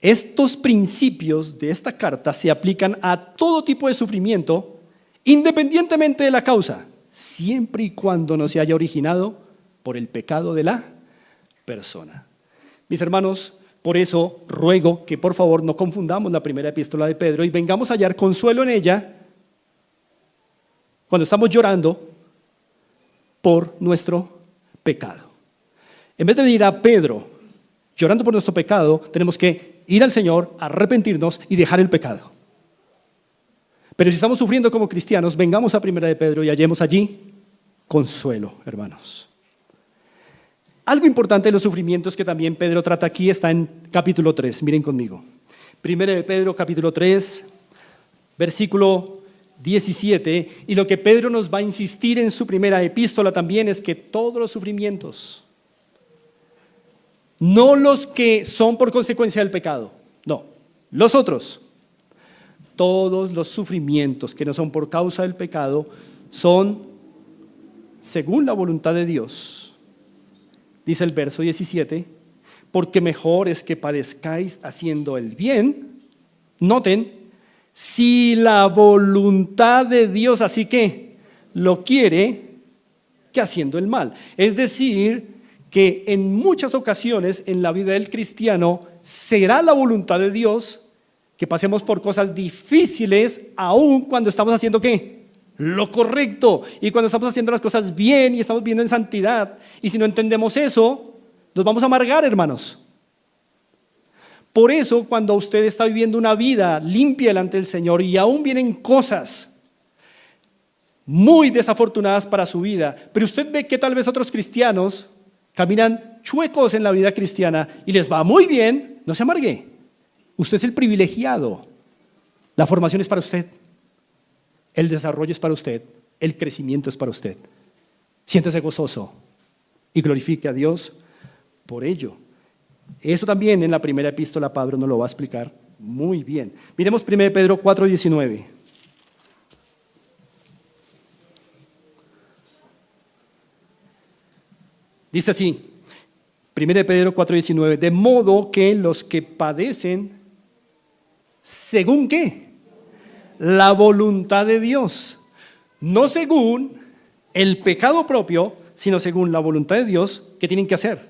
estos principios de esta carta se aplican a todo tipo de sufrimiento, independientemente de la causa, siempre y cuando no se haya originado por el pecado de la persona. Mis hermanos, por eso ruego que por favor no confundamos la primera epístola de Pedro y vengamos a hallar consuelo en ella cuando estamos llorando por nuestro pecado. En vez de venir a Pedro llorando por nuestro pecado, tenemos que ir al Señor, arrepentirnos y dejar el pecado. Pero si estamos sufriendo como cristianos, vengamos a Primera de Pedro y hallemos allí consuelo, hermanos. Algo importante de los sufrimientos que también Pedro trata aquí está en capítulo 3. Miren conmigo. Primera de Pedro, capítulo 3, versículo 17. Y lo que Pedro nos va a insistir en su primera epístola también es que todos los sufrimientos, no los que son por consecuencia del pecado, no, los otros, todos los sufrimientos que no son por causa del pecado son según la voluntad de Dios. Dice el verso 17, porque mejor es que padezcáis haciendo el bien, noten, si la voluntad de Dios así que lo quiere, que haciendo el mal. Es decir, que en muchas ocasiones en la vida del cristiano será la voluntad de Dios que pasemos por cosas difíciles aún cuando estamos haciendo ¿qué? Lo correcto, y cuando estamos haciendo las cosas bien y estamos viviendo en santidad. Y si no entendemos eso, nos vamos a amargar, hermanos. Por eso, cuando usted está viviendo una vida limpia delante del Señor y aún vienen cosas muy desafortunadas para su vida, pero usted ve que tal vez otros cristianos caminan chuecos en la vida cristiana y les va muy bien, no se amargue. Usted es el privilegiado. La formación es para usted. El desarrollo es para usted. El crecimiento es para usted. Siéntese gozoso y glorifique a Dios por ello. Eso también en la primera epístola Pablo nos lo va a explicar muy bien. Miremos 1 Pedro 4:19. Dice así, 1 Pedro 4:19, de modo que los que padecen, ¿según qué? La voluntad de Dios, no según el pecado propio, sino según la voluntad de Dios, ¿qué tienen que hacer?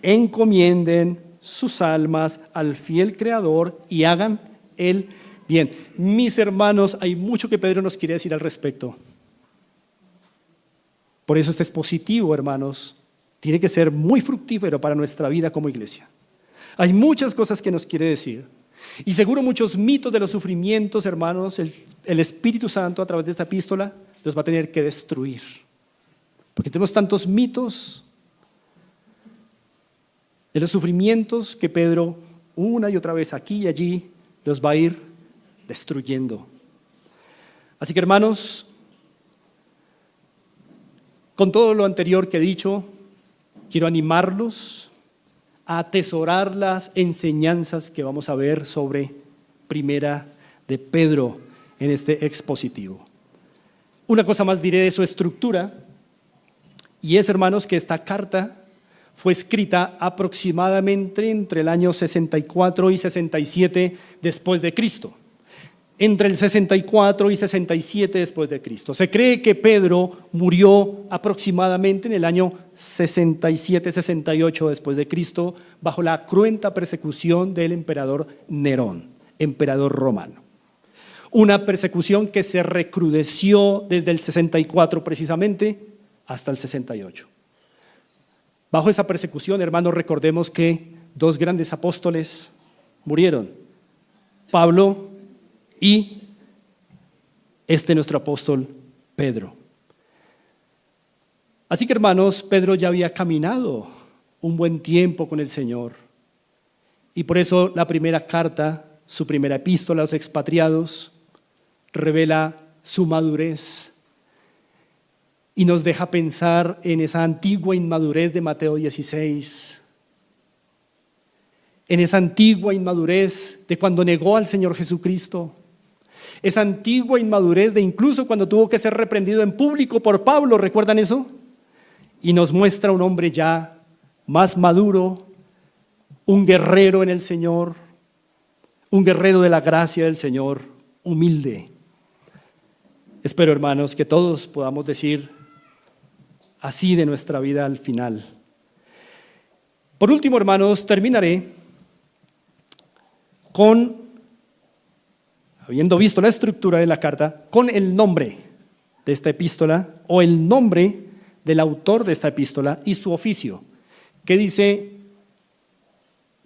Encomienden sus almas al fiel Creador y hagan el bien. Mis hermanos, hay mucho que Pedro nos quiere decir al respecto. Por eso este es positivo, hermanos. Tiene que ser muy fructífero para nuestra vida como iglesia. Hay muchas cosas que nos quiere decir. Y seguro muchos mitos de los sufrimientos, hermanos, el Espíritu Santo a través de esta epístola los va a tener que destruir. Porque tenemos tantos mitos de los sufrimientos que Pedro una y otra vez aquí y allí los va a ir destruyendo. Así que, hermanos, con todo lo anterior que he dicho, quiero animarlos a atesorar las enseñanzas que vamos a ver sobre Primera de Pedro en este expositivo. Una cosa más diré de su estructura, y es, hermanos, que esta carta fue escrita aproximadamente entre el año 64 y 67 después de Cristo. Entre el 64 y 67 después de Cristo. Se cree que Pedro murió aproximadamente en el año 67-68 después de Cristo bajo la cruenta persecución del emperador Nerón, emperador romano. Una persecución que se recrudeció desde el 64 precisamente hasta el 68. Bajo esa persecución, hermanos, recordemos que dos grandes apóstoles murieron, Pablo y nuestro apóstol Pedro. Así que, hermanos, Pedro ya había caminado un buen tiempo con el Señor. Y por eso la primera carta, su primera epístola a los expatriados, revela su madurez y nos deja pensar en esa antigua inmadurez de Mateo 16, en esa antigua inmadurez de cuando negó al Señor Jesucristo, esa antigua inmadurez de incluso cuando tuvo que ser reprendido en público por Pablo, ¿recuerdan eso? Y nos muestra un hombre ya más maduro, un guerrero en el Señor, un guerrero de la gracia del Señor, humilde. Espero, hermanos, que todos podamos decir así de nuestra vida al final. Por último, hermanos, terminaré con, habiendo visto la estructura de la carta, con el nombre de esta epístola o el nombre del autor de esta epístola y su oficio. ¿Qué dice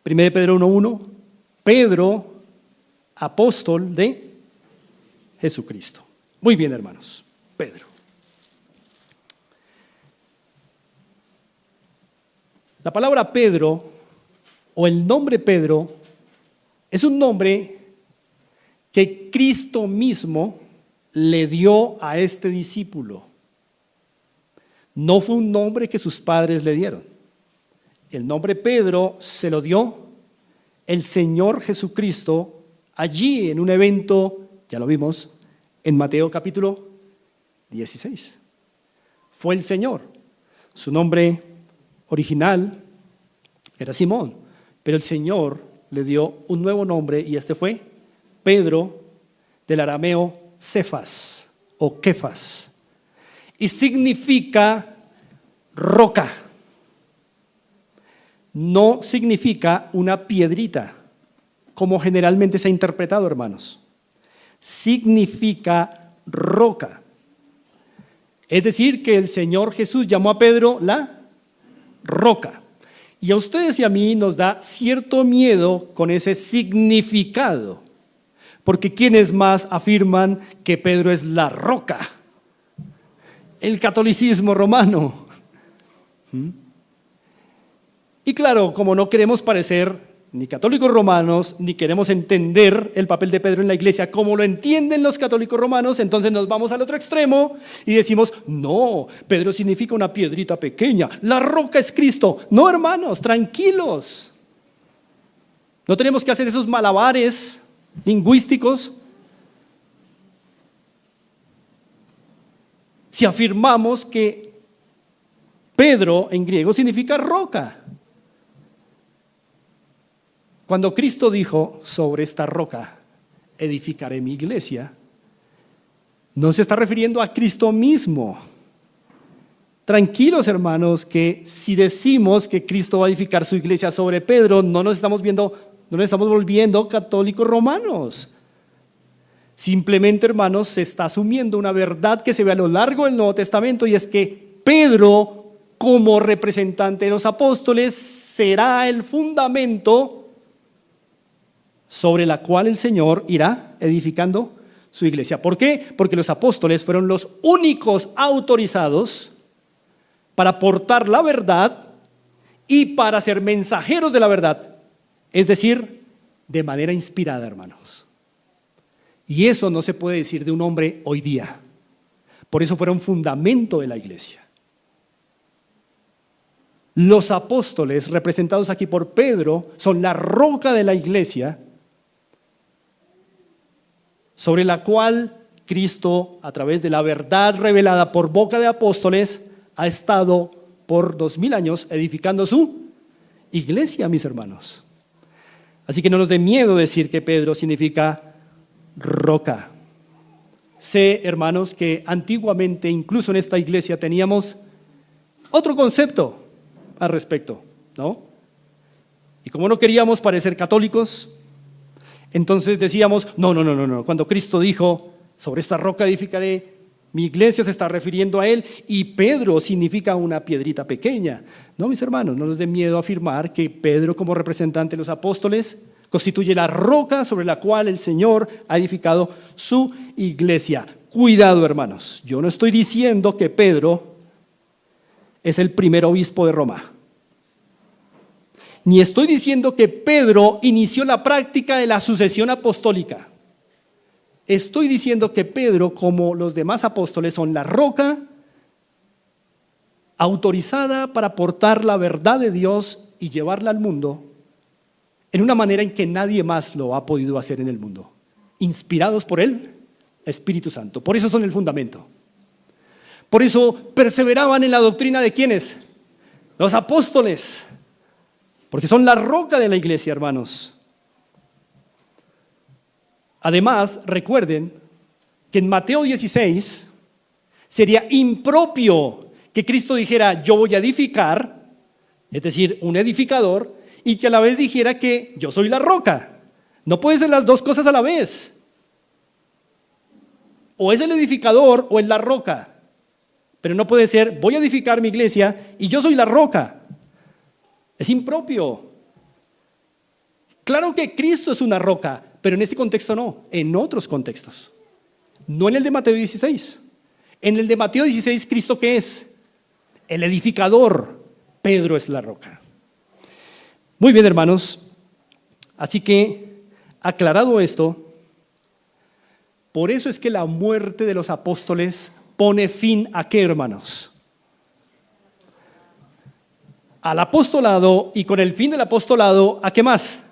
1 Pedro 1:1? Pedro, apóstol de Jesucristo. Muy bien, hermanos. Pedro. La palabra Pedro o el nombre Pedro es un nombre que Cristo mismo le dio a este discípulo. No fue un nombre que sus padres le dieron. El nombre Pedro se lo dio el Señor Jesucristo allí en un evento, ya lo vimos, en Mateo capítulo 16. Fue el Señor. Su nombre original era Simón, pero el Señor le dio un nuevo nombre y este fue Pedro, del arameo Cefas o Kefas, y significa roca. No significa una piedrita, como generalmente se ha interpretado, hermanos. Significa roca. Es decir, que el Señor Jesús llamó a Pedro la roca. Y a ustedes y a mí nos da cierto miedo con ese significado, porque ¿quiénes más afirman que Pedro es la roca? El catolicismo romano. Y claro, como no queremos parecer ni católicos romanos, ni queremos entender el papel de Pedro en la iglesia como lo entienden los católicos romanos, entonces nos vamos al otro extremo y decimos, no, Pedro significa una piedrita pequeña, la roca es Cristo. No, hermanos, tranquilos. No tenemos que hacer esos malabares lingüísticos. Si afirmamos que Pedro en griego significa roca. Cuando Cristo dijo, sobre esta roca edificaré mi iglesia, no se está refiriendo a Cristo mismo. Tranquilos, hermanos, que si decimos que Cristo va a edificar su iglesia sobre Pedro, no nos estamos volviendo católicos romanos. Simplemente, hermanos, se está asumiendo una verdad que se ve a lo largo del Nuevo Testamento, y es que Pedro, como representante de los apóstoles, será el fundamento sobre la cual el Señor irá edificando su iglesia. ¿Por qué? Porque los apóstoles fueron los únicos autorizados para portar la verdad y para ser mensajeros de la verdad, es decir, de manera inspirada, hermanos. Y eso no se puede decir de un hombre hoy día. Por eso fueron fundamento de la iglesia. Los apóstoles, representados aquí por Pedro, son la roca de la iglesia, sobre la cual Cristo, a través de la verdad revelada por boca de apóstoles, ha estado por 2000 años edificando su iglesia, mis hermanos. Así que no nos dé miedo decir que Pedro significa roca. Sé, hermanos, que antiguamente, incluso en esta iglesia, teníamos otro concepto al respecto, ¿no? Y como no queríamos parecer católicos, entonces decíamos, no. Cuando Cristo dijo, sobre esta roca edificaré mi iglesia, se está refiriendo a Él, y Pedro significa una piedrita pequeña. No, mis hermanos, no nos dé miedo afirmar que Pedro, como representante de los apóstoles, constituye la roca sobre la cual el Señor ha edificado su iglesia. Cuidado, hermanos, yo no estoy diciendo que Pedro es el primer obispo de Roma. Ni estoy diciendo que Pedro inició la práctica de la sucesión apostólica. Estoy diciendo que Pedro, como los demás apóstoles, son la roca autorizada para portar la verdad de Dios y llevarla al mundo en una manera en que nadie más lo ha podido hacer en el mundo, inspirados por el Espíritu Santo. Por eso son el fundamento. Por eso perseveraban en la doctrina de ¿quiénes? Los apóstoles, porque son la roca de la iglesia, hermanos. Además, recuerden que en Mateo 16 sería impropio que Cristo dijera yo voy a edificar, es decir, un edificador, y que a la vez dijera que yo soy la roca. No puede ser las dos cosas a la vez. O es el edificador o es la roca. Pero no puede ser voy a edificar mi iglesia y yo soy la roca. Es impropio. Claro que Cristo es una roca, pero en este contexto no, en otros contextos. No en el de Mateo 16. En el de Mateo 16, ¿Cristo qué es? El edificador. Pedro es la roca. Muy bien, hermanos. Así que, aclarado esto, por eso es que la muerte de los apóstoles pone fin ¿a qué, hermanos? Al apostolado, y con el fin del apostolado, ¿a qué más?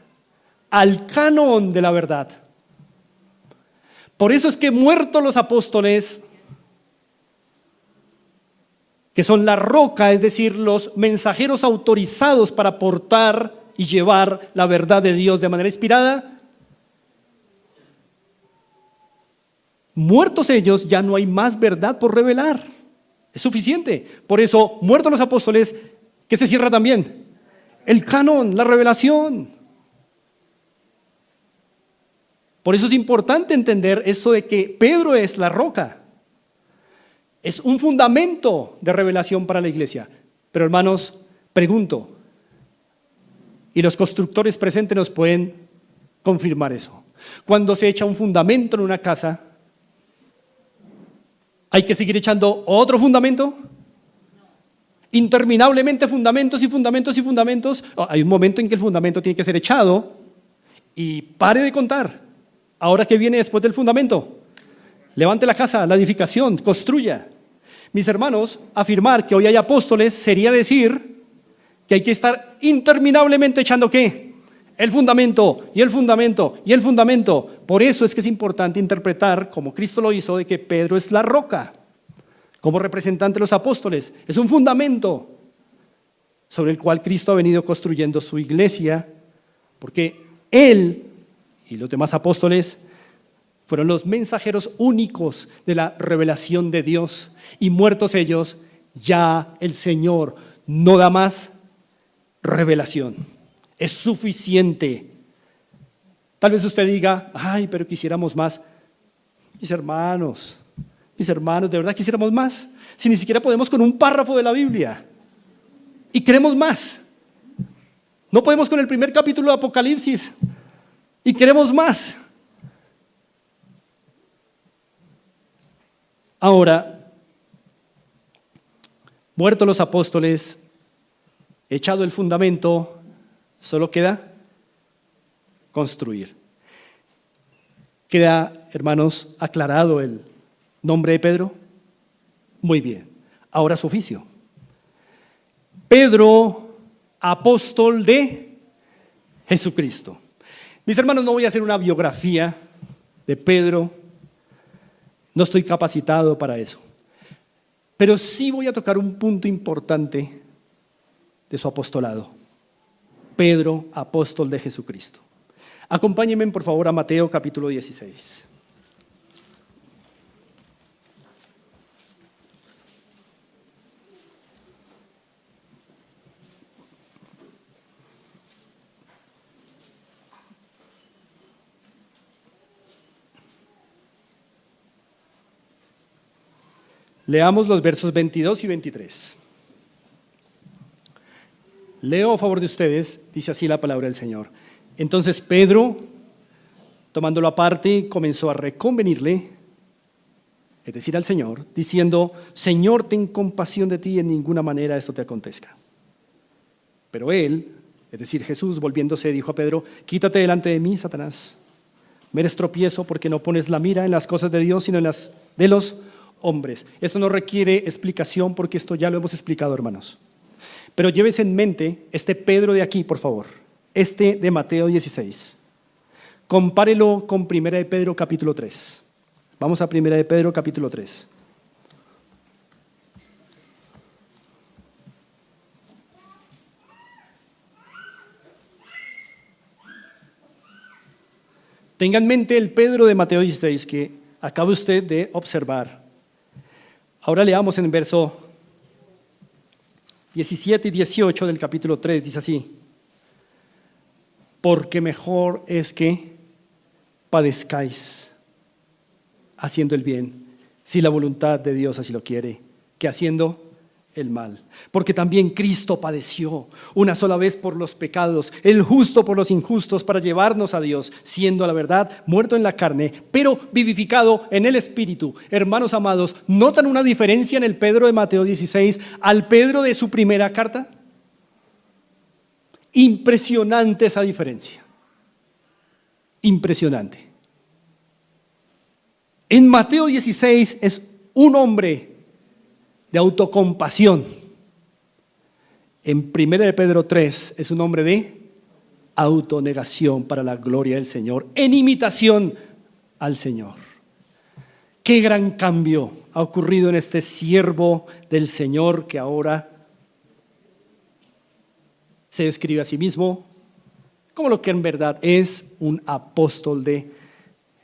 Al canon de la verdad. Por eso es que muertos los apóstoles, que son la roca, es decir, los mensajeros autorizados para portar y llevar la verdad de Dios de manera inspirada, muertos ellos, ya no hay más verdad por revelar. Es suficiente. Por eso, muertos los apóstoles, ¿qué se cierra también? El canon, la revelación. Por eso es importante entender esto de que Pedro es la roca. Es un fundamento de revelación para la iglesia. Pero hermanos, pregunto, y los constructores presentes nos pueden confirmar eso. Cuando se echa un fundamento en una casa, ¿hay que seguir echando otro fundamento? Interminablemente fundamentos y fundamentos y fundamentos. Hay un momento en que el fundamento tiene que ser echado y pare de contar. Ahora, ¿qué viene después del fundamento? Levante la casa, la edificación, construya. Mis hermanos, afirmar que hoy hay apóstoles sería decir que hay que estar interminablemente echando ¿qué? El fundamento y el fundamento y el fundamento. Por eso es que es importante interpretar, como Cristo lo hizo, de que Pedro es la roca, como representante de los apóstoles. Es un fundamento sobre el cual Cristo ha venido construyendo su iglesia, porque Él y los demás apóstoles fueron los mensajeros únicos de la revelación de Dios. Y muertos ellos, ya el Señor no da más revelación. Es suficiente. Tal vez usted diga, ay, pero quisiéramos más. Mis hermanos, ¿de verdad quisiéramos más? Si ni siquiera podemos con un párrafo de la Biblia. Y queremos más. No podemos con el primer capítulo de Apocalipsis. Y queremos más. Ahora, muertos los apóstoles, echado el fundamento, solo queda construir. ¿Queda, hermanos, aclarado el nombre de Pedro? Muy bien. Ahora su oficio. Pedro, apóstol de Jesucristo. Mis hermanos, no voy a hacer una biografía de Pedro. No estoy capacitado para eso. Pero sí voy a tocar un punto importante de su apostolado. Pedro, apóstol de Jesucristo. Acompáñenme, por favor, a Mateo capítulo 16. Leamos los versos 22 y 23. Leo a favor de ustedes, dice así la palabra del Señor. Entonces Pedro, tomándolo aparte, comenzó a reconvenirle. es decir, al Señor, diciendo: Señor, ten compasión de ti, y en ninguna manera esto te acontezca. Pero él, es decir, Jesús, volviéndose, dijo a Pedro: quítate delante de mí, Satanás. Me eres tropiezo porque no pones la mira en las cosas de Dios, sino en las de los hombres. Esto no requiere explicación porque esto ya lo hemos explicado, hermanos. Pero llévese en mente este Pedro de aquí, por favor, este de Mateo 16. Compárelo con 1 de Pedro capítulo 3. Vamos a 1 de Pedro capítulo 3. Tenga en mente el Pedro de Mateo 16 que acaba usted de observar. Ahora leamos en el verso 17 y 18 del capítulo 3, dice así: porque mejor es que padezcáis haciendo el bien, si la voluntad de Dios así lo quiere, que haciendo el mal. Porque también Cristo padeció una sola vez por los pecados, el justo por los injustos, para llevarnos a Dios, siendo a la verdad muerto en la carne, pero vivificado en el Espíritu. Hermanos amados, ¿notan una diferencia en el Pedro de Mateo 16 al Pedro de su primera carta? Impresionante esa diferencia. Impresionante. En Mateo 16 es un hombre de autocompasión. En 1 de Pedro 3 es un hombre de autonegación para la gloria del Señor, en imitación al Señor. Qué gran cambio ha ocurrido en este siervo del Señor que ahora se describe a sí mismo como lo que en verdad es un apóstol de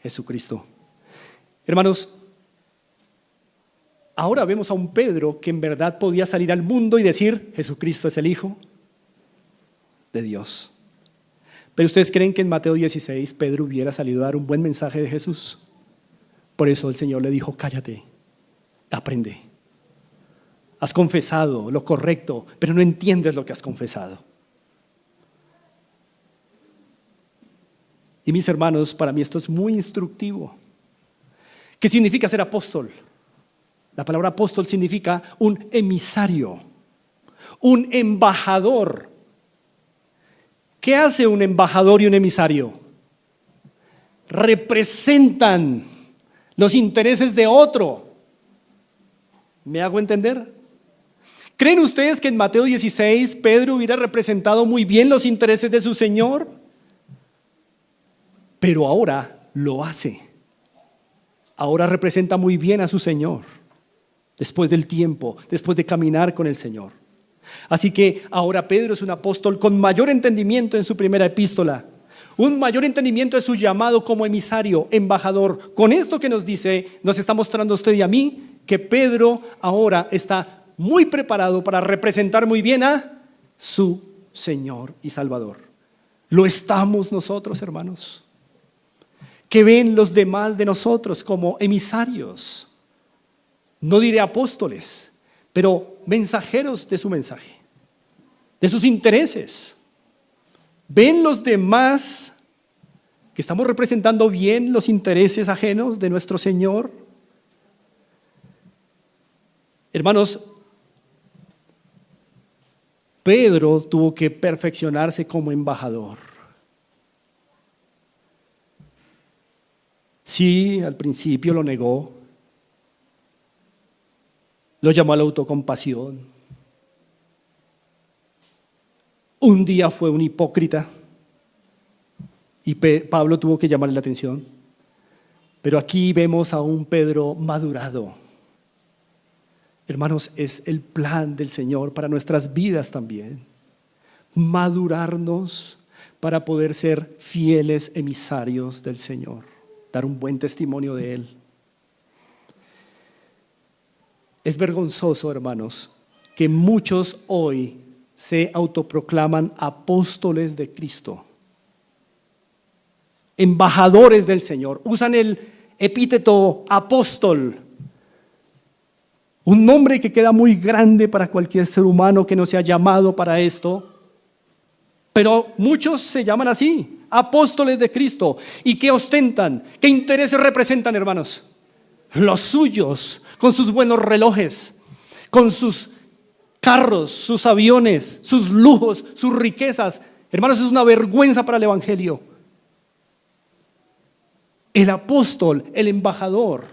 Jesucristo. Hermanos, ahora vemos a un Pedro que en verdad podía salir al mundo y decir: Jesucristo es el Hijo de Dios. Pero ¿ustedes creen que en Mateo 16 Pedro hubiera salido a dar un buen mensaje de Jesús? Por eso el Señor le dijo: cállate, aprende. Has confesado lo correcto, pero no entiendes lo que has confesado. Y mis hermanos, para mí esto es muy instructivo. ¿Qué significa ser apóstol? La palabra apóstol significa un emisario, un embajador. ¿Qué hace un embajador y un emisario? Representan los intereses de otro. ¿Me hago entender? ¿Creen ustedes que en Mateo 16 Pedro hubiera representado muy bien los intereses de su Señor? Pero ahora lo hace. Ahora representa muy bien a su Señor. Después del tiempo, después de caminar con el Señor. Así que ahora Pedro es un apóstol con mayor entendimiento en su primera epístola, un mayor entendimiento de su llamado como emisario, embajador. Con esto que nos dice, nos está mostrando a usted y a mí que Pedro ahora está muy preparado para representar muy bien a su Señor y Salvador. Lo estamos nosotros, hermanos. ¿Qué ven los demás de nosotros como emisarios? No diré apóstoles, pero mensajeros de su mensaje, de sus intereses. ¿Ven los demás que estamos representando bien los intereses ajenos de nuestro Señor? Hermanos, Pedro tuvo que perfeccionarse como embajador. Sí, al principio lo negó. Lo llamó a la autocompasión. Un día fue un hipócrita y Pablo tuvo que llamarle la atención. Pero aquí vemos a un Pedro madurado. Hermanos, es el plan del Señor para nuestras vidas también. Madurarnos para poder ser fieles emisarios del Señor, dar un buen testimonio de Él. Es vergonzoso, hermanos, que muchos hoy se autoproclaman apóstoles de Cristo, embajadores del Señor, usan el epíteto apóstol, un nombre que queda muy grande para cualquier ser humano que no sea llamado para esto, pero muchos se llaman así, apóstoles de Cristo. ¿Y qué ostentan? ¿Qué intereses representan, hermanos? los suyos, con sus buenos relojes, con sus carros, sus aviones, sus lujos, sus riquezas. Hermanos, es una vergüenza para el evangelio. El apóstol, el embajador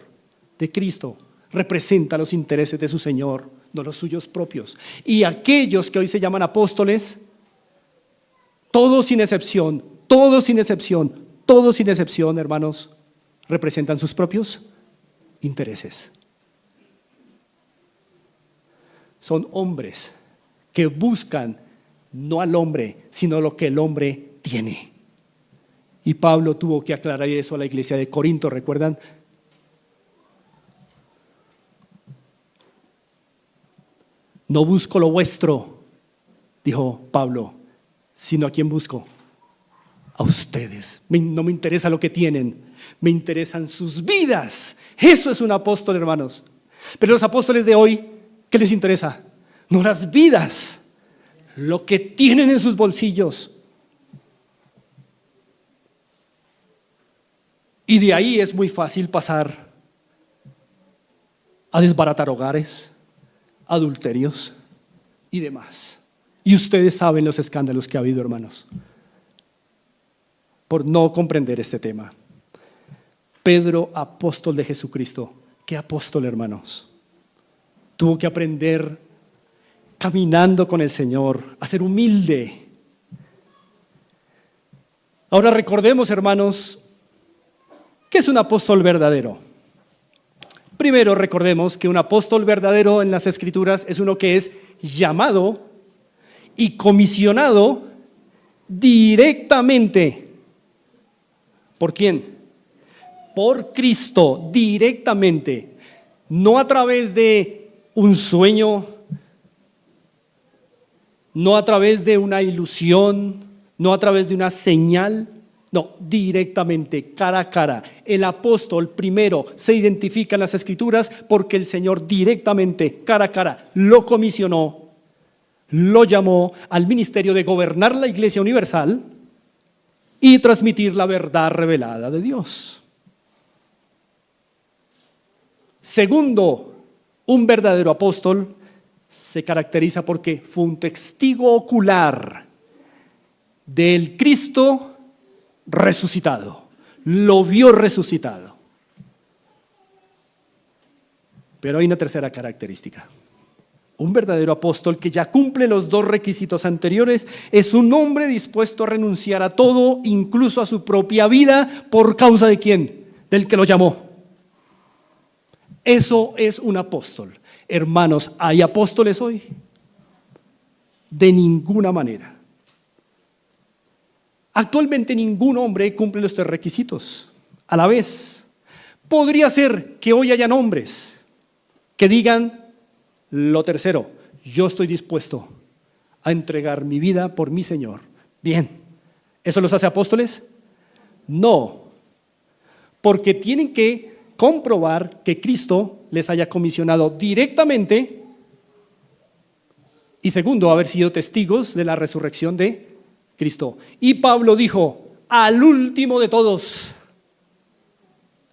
de Cristo, representa los intereses de su Señor, no los suyos propios. Y aquellos que hoy se llaman apóstoles, todos sin excepción, hermanos, representan sus propios intereses. Son hombres que buscan no al hombre, sino lo que el hombre tiene. Y Pablo tuvo que aclarar eso a la iglesia de Corinto, ¿recuerdan? No busco lo vuestro, dijo Pablo, sino a quién busco. A ustedes. No me interesa lo que tienen, me interesan sus vidas. Eso es un apóstol, hermanos. Pero los apóstoles de hoy, ¿qué les interesa? No las vidas, lo que tienen en sus bolsillos. Y de ahí es muy fácil pasar a desbaratar hogares, adulterios y demás. Y ustedes saben los escándalos que ha habido, hermanos, por no comprender este tema. Pedro, apóstol de Jesucristo. ¿Qué apóstol, hermanos? Tuvo que aprender caminando con el Señor, a ser humilde. Ahora recordemos, hermanos, ¿qué es un apóstol verdadero? Primero recordemos que un apóstol verdadero en las Escrituras es uno que es llamado y comisionado directamente. ¿Por quién? Por Cristo, directamente. No a través de un sueño, no a través de una ilusión, no a través de una señal. No, directamente, cara a cara. El apóstol primero se identifica en las Escrituras porque el Señor directamente, cara a cara, lo comisionó, lo llamó al ministerio de gobernar la Iglesia universal y transmitir la verdad revelada de Dios. Segundo, un verdadero apóstol se caracteriza porque fue un testigo ocular del Cristo resucitado, lo vio resucitado. Pero hay una tercera característica. Un verdadero apóstol que ya cumple los dos requisitos anteriores es un hombre dispuesto a renunciar a todo, incluso a su propia vida, ¿por causa de quién? Del que lo llamó. Eso es un apóstol. Hermanos, ¿hay apóstoles hoy? De ninguna manera. Actualmente ningún hombre cumple los tres requisitos a la vez. Podría ser que hoy hayan hombres que digan lo tercero: yo estoy dispuesto a entregar mi vida por mi Señor. Bien, ¿eso los hace apóstoles? No, porque tienen que comprobar que Cristo les haya comisionado directamente y segundo, haber sido testigos de la resurrección de Cristo. Y Pablo dijo: al último de todos,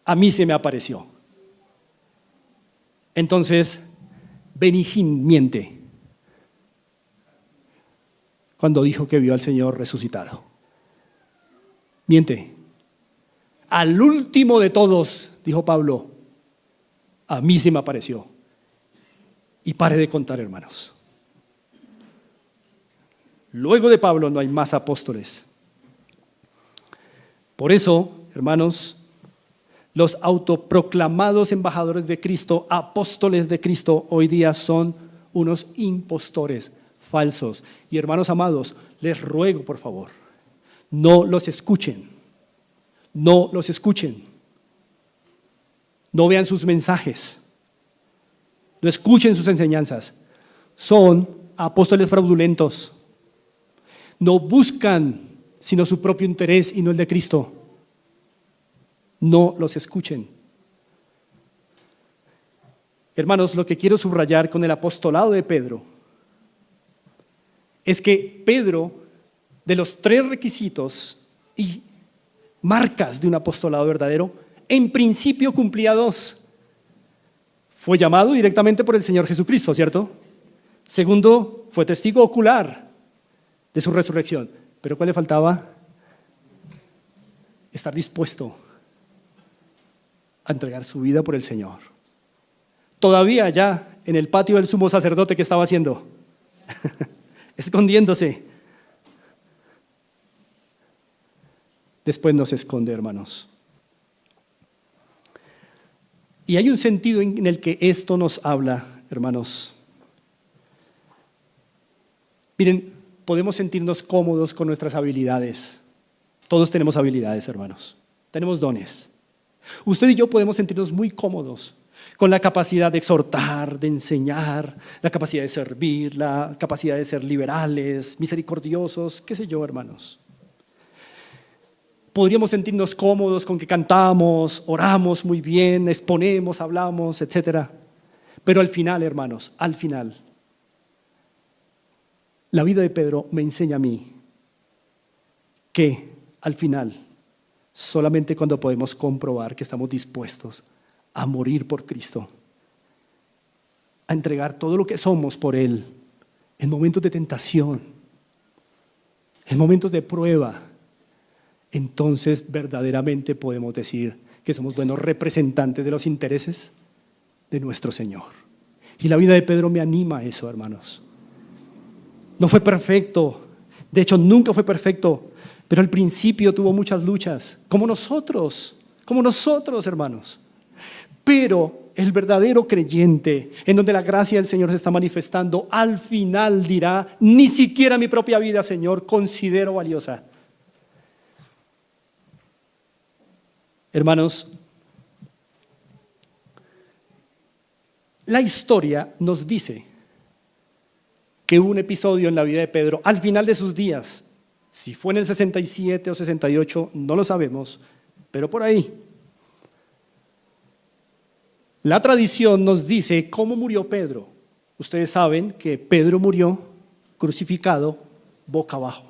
a mí se me apareció. Entonces, Benijín miente cuando dijo que vio al Señor resucitado. Miente. Al último de todos, dijo Pablo, a mí se me apareció. Y pare de contar, hermanos. Luego de Pablo no hay más apóstoles. Por eso, hermanos, los autoproclamados embajadores de Cristo, apóstoles de Cristo, hoy día son unos impostores falsos. Y hermanos amados, les ruego por favor, no los escuchen. No los escuchen. No vean sus mensajes. No escuchen sus enseñanzas. Son apóstoles fraudulentos. No buscan sino su propio interés y no el de Cristo. No los escuchen. Hermanos, lo que quiero subrayar con el apostolado de Pedro es que Pedro, de los tres requisitos y marcas de un apostolado verdadero, en principio cumplía dos. Fue llamado directamente por el Señor Jesucristo, ¿cierto? Segundo, fue testigo ocular de su resurrección. ¿Pero cuál le faltaba? Estar dispuesto a entregar su vida por el Señor. Todavía allá en el patio del sumo sacerdote, ¿qué estaba haciendo? Escondiéndose. Después no se esconde, hermanos. Y hay un sentido en el que esto nos habla, hermanos. Miren, podemos sentirnos cómodos con nuestras habilidades. Todos tenemos habilidades, hermanos. Tenemos dones. Usted y yo podemos sentirnos muy cómodos con la capacidad de exhortar, de enseñar, la capacidad de servir, la capacidad de ser liberales, misericordiosos, qué sé yo, hermanos. Podríamos sentirnos cómodos con que cantamos, oramos muy bien, exponemos, hablamos, etc. Pero al final, hermanos, al final, la vida de Pedro me enseña a mí que al final, solamente cuando podemos comprobar que estamos dispuestos a morir por Cristo, a entregar todo lo que somos por Él, en momentos de tentación, en momentos de prueba, entonces verdaderamente podemos decir que somos buenos representantes de los intereses de nuestro Señor. Y la vida de Pedro me anima a eso, hermanos. No fue perfecto, de hecho nunca fue perfecto, pero al principio tuvo muchas luchas, como nosotros, hermanos. Pero el verdadero creyente, en donde la gracia del Señor se está manifestando, al final dirá: ni siquiera mi propia vida, Señor, considero valiosa. Hermanos, la historia nos dice que hubo un episodio en la vida de Pedro al final de sus días. Si fue en el 67 o 68, no lo sabemos, pero por ahí. La tradición nos dice cómo murió Pedro. Ustedes saben que Pedro murió crucificado boca abajo.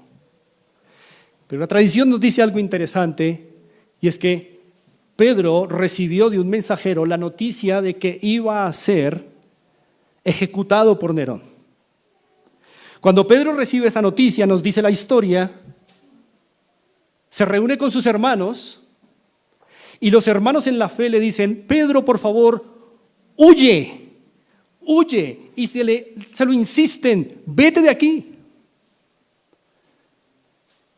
Pero la tradición nos dice algo interesante, y es que Pedro recibió de un mensajero la noticia de que iba a ser ejecutado por Nerón. Cuando Pedro recibe esa noticia, nos dice la historia, se reúne con sus hermanos y los hermanos en la fe le dicen: Pedro, por favor, huye, y se lo insisten: vete de aquí.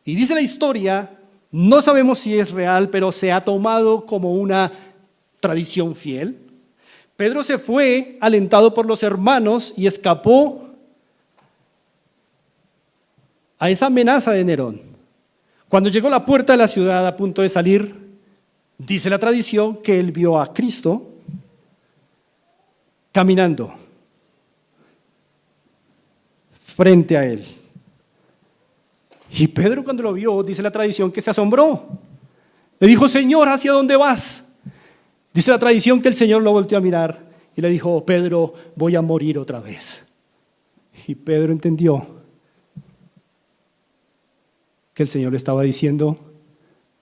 Y dice la historia, no sabemos si es real, pero se ha tomado como una tradición fiel. Pedro se fue alentado por los hermanos y escapó a esa amenaza de Nerón. Cuando llegó a la puerta de la ciudad a punto de salir, dice la tradición que él vio a Cristo caminando frente a él. Y Pedro, cuando lo vio, dice la tradición que se asombró. Le dijo: Señor, ¿hacia dónde vas? Dice la tradición que el Señor lo volteó a mirar y le dijo: Pedro, voy a morir otra vez. Y Pedro entendió que el Señor le estaba diciendo: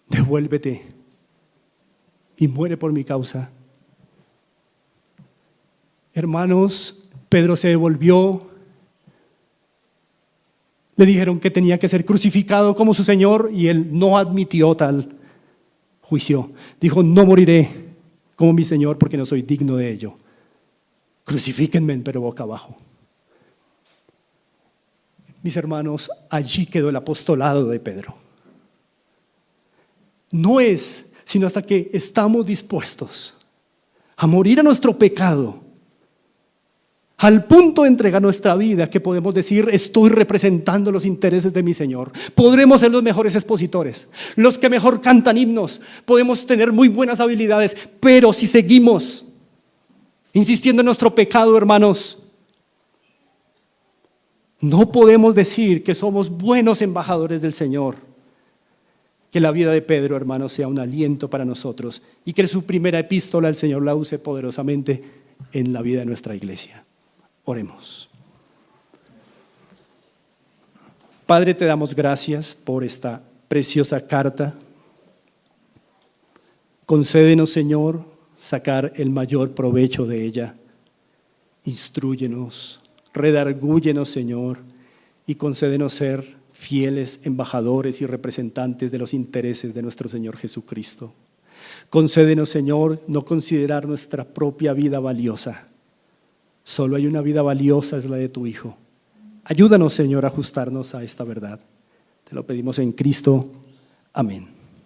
devuélvete y muere por mi causa. Hermanos, Pedro se devolvió. Le dijeron que tenía que ser crucificado como su Señor y él no admitió tal juicio. Dijo: no moriré como mi Señor porque no soy digno de ello. Crucifíquenme, pero boca abajo. Mis hermanos, allí quedó el apostolado de Pedro. No es sino hasta que estamos dispuestos a morir a nuestro pecado, al punto de entregar nuestra vida, que podemos decir: estoy representando los intereses de mi Señor. Podremos ser los mejores expositores, los que mejor cantan himnos, podemos tener muy buenas habilidades, pero si seguimos insistiendo en nuestro pecado, hermanos, no podemos decir que somos buenos embajadores del Señor. Que la vida de Pedro, hermanos, sea un aliento para nosotros y que su primera epístola el Señor la use poderosamente en la vida de nuestra iglesia. Oremos. Padre, te damos gracias por esta preciosa carta. Concédenos, Señor, sacar el mayor provecho de ella instrúyenos, redargúyenos, Señor, y concédenos ser fieles embajadores y representantes de los intereses de nuestro Señor Jesucristo. Concédenos, Señor, no considerar nuestra propia vida valiosa. Solo hay una vida valiosa, es la de tu Hijo. Ayúdanos, Señor, a ajustarnos a esta verdad. Te lo pedimos en Cristo. Amén.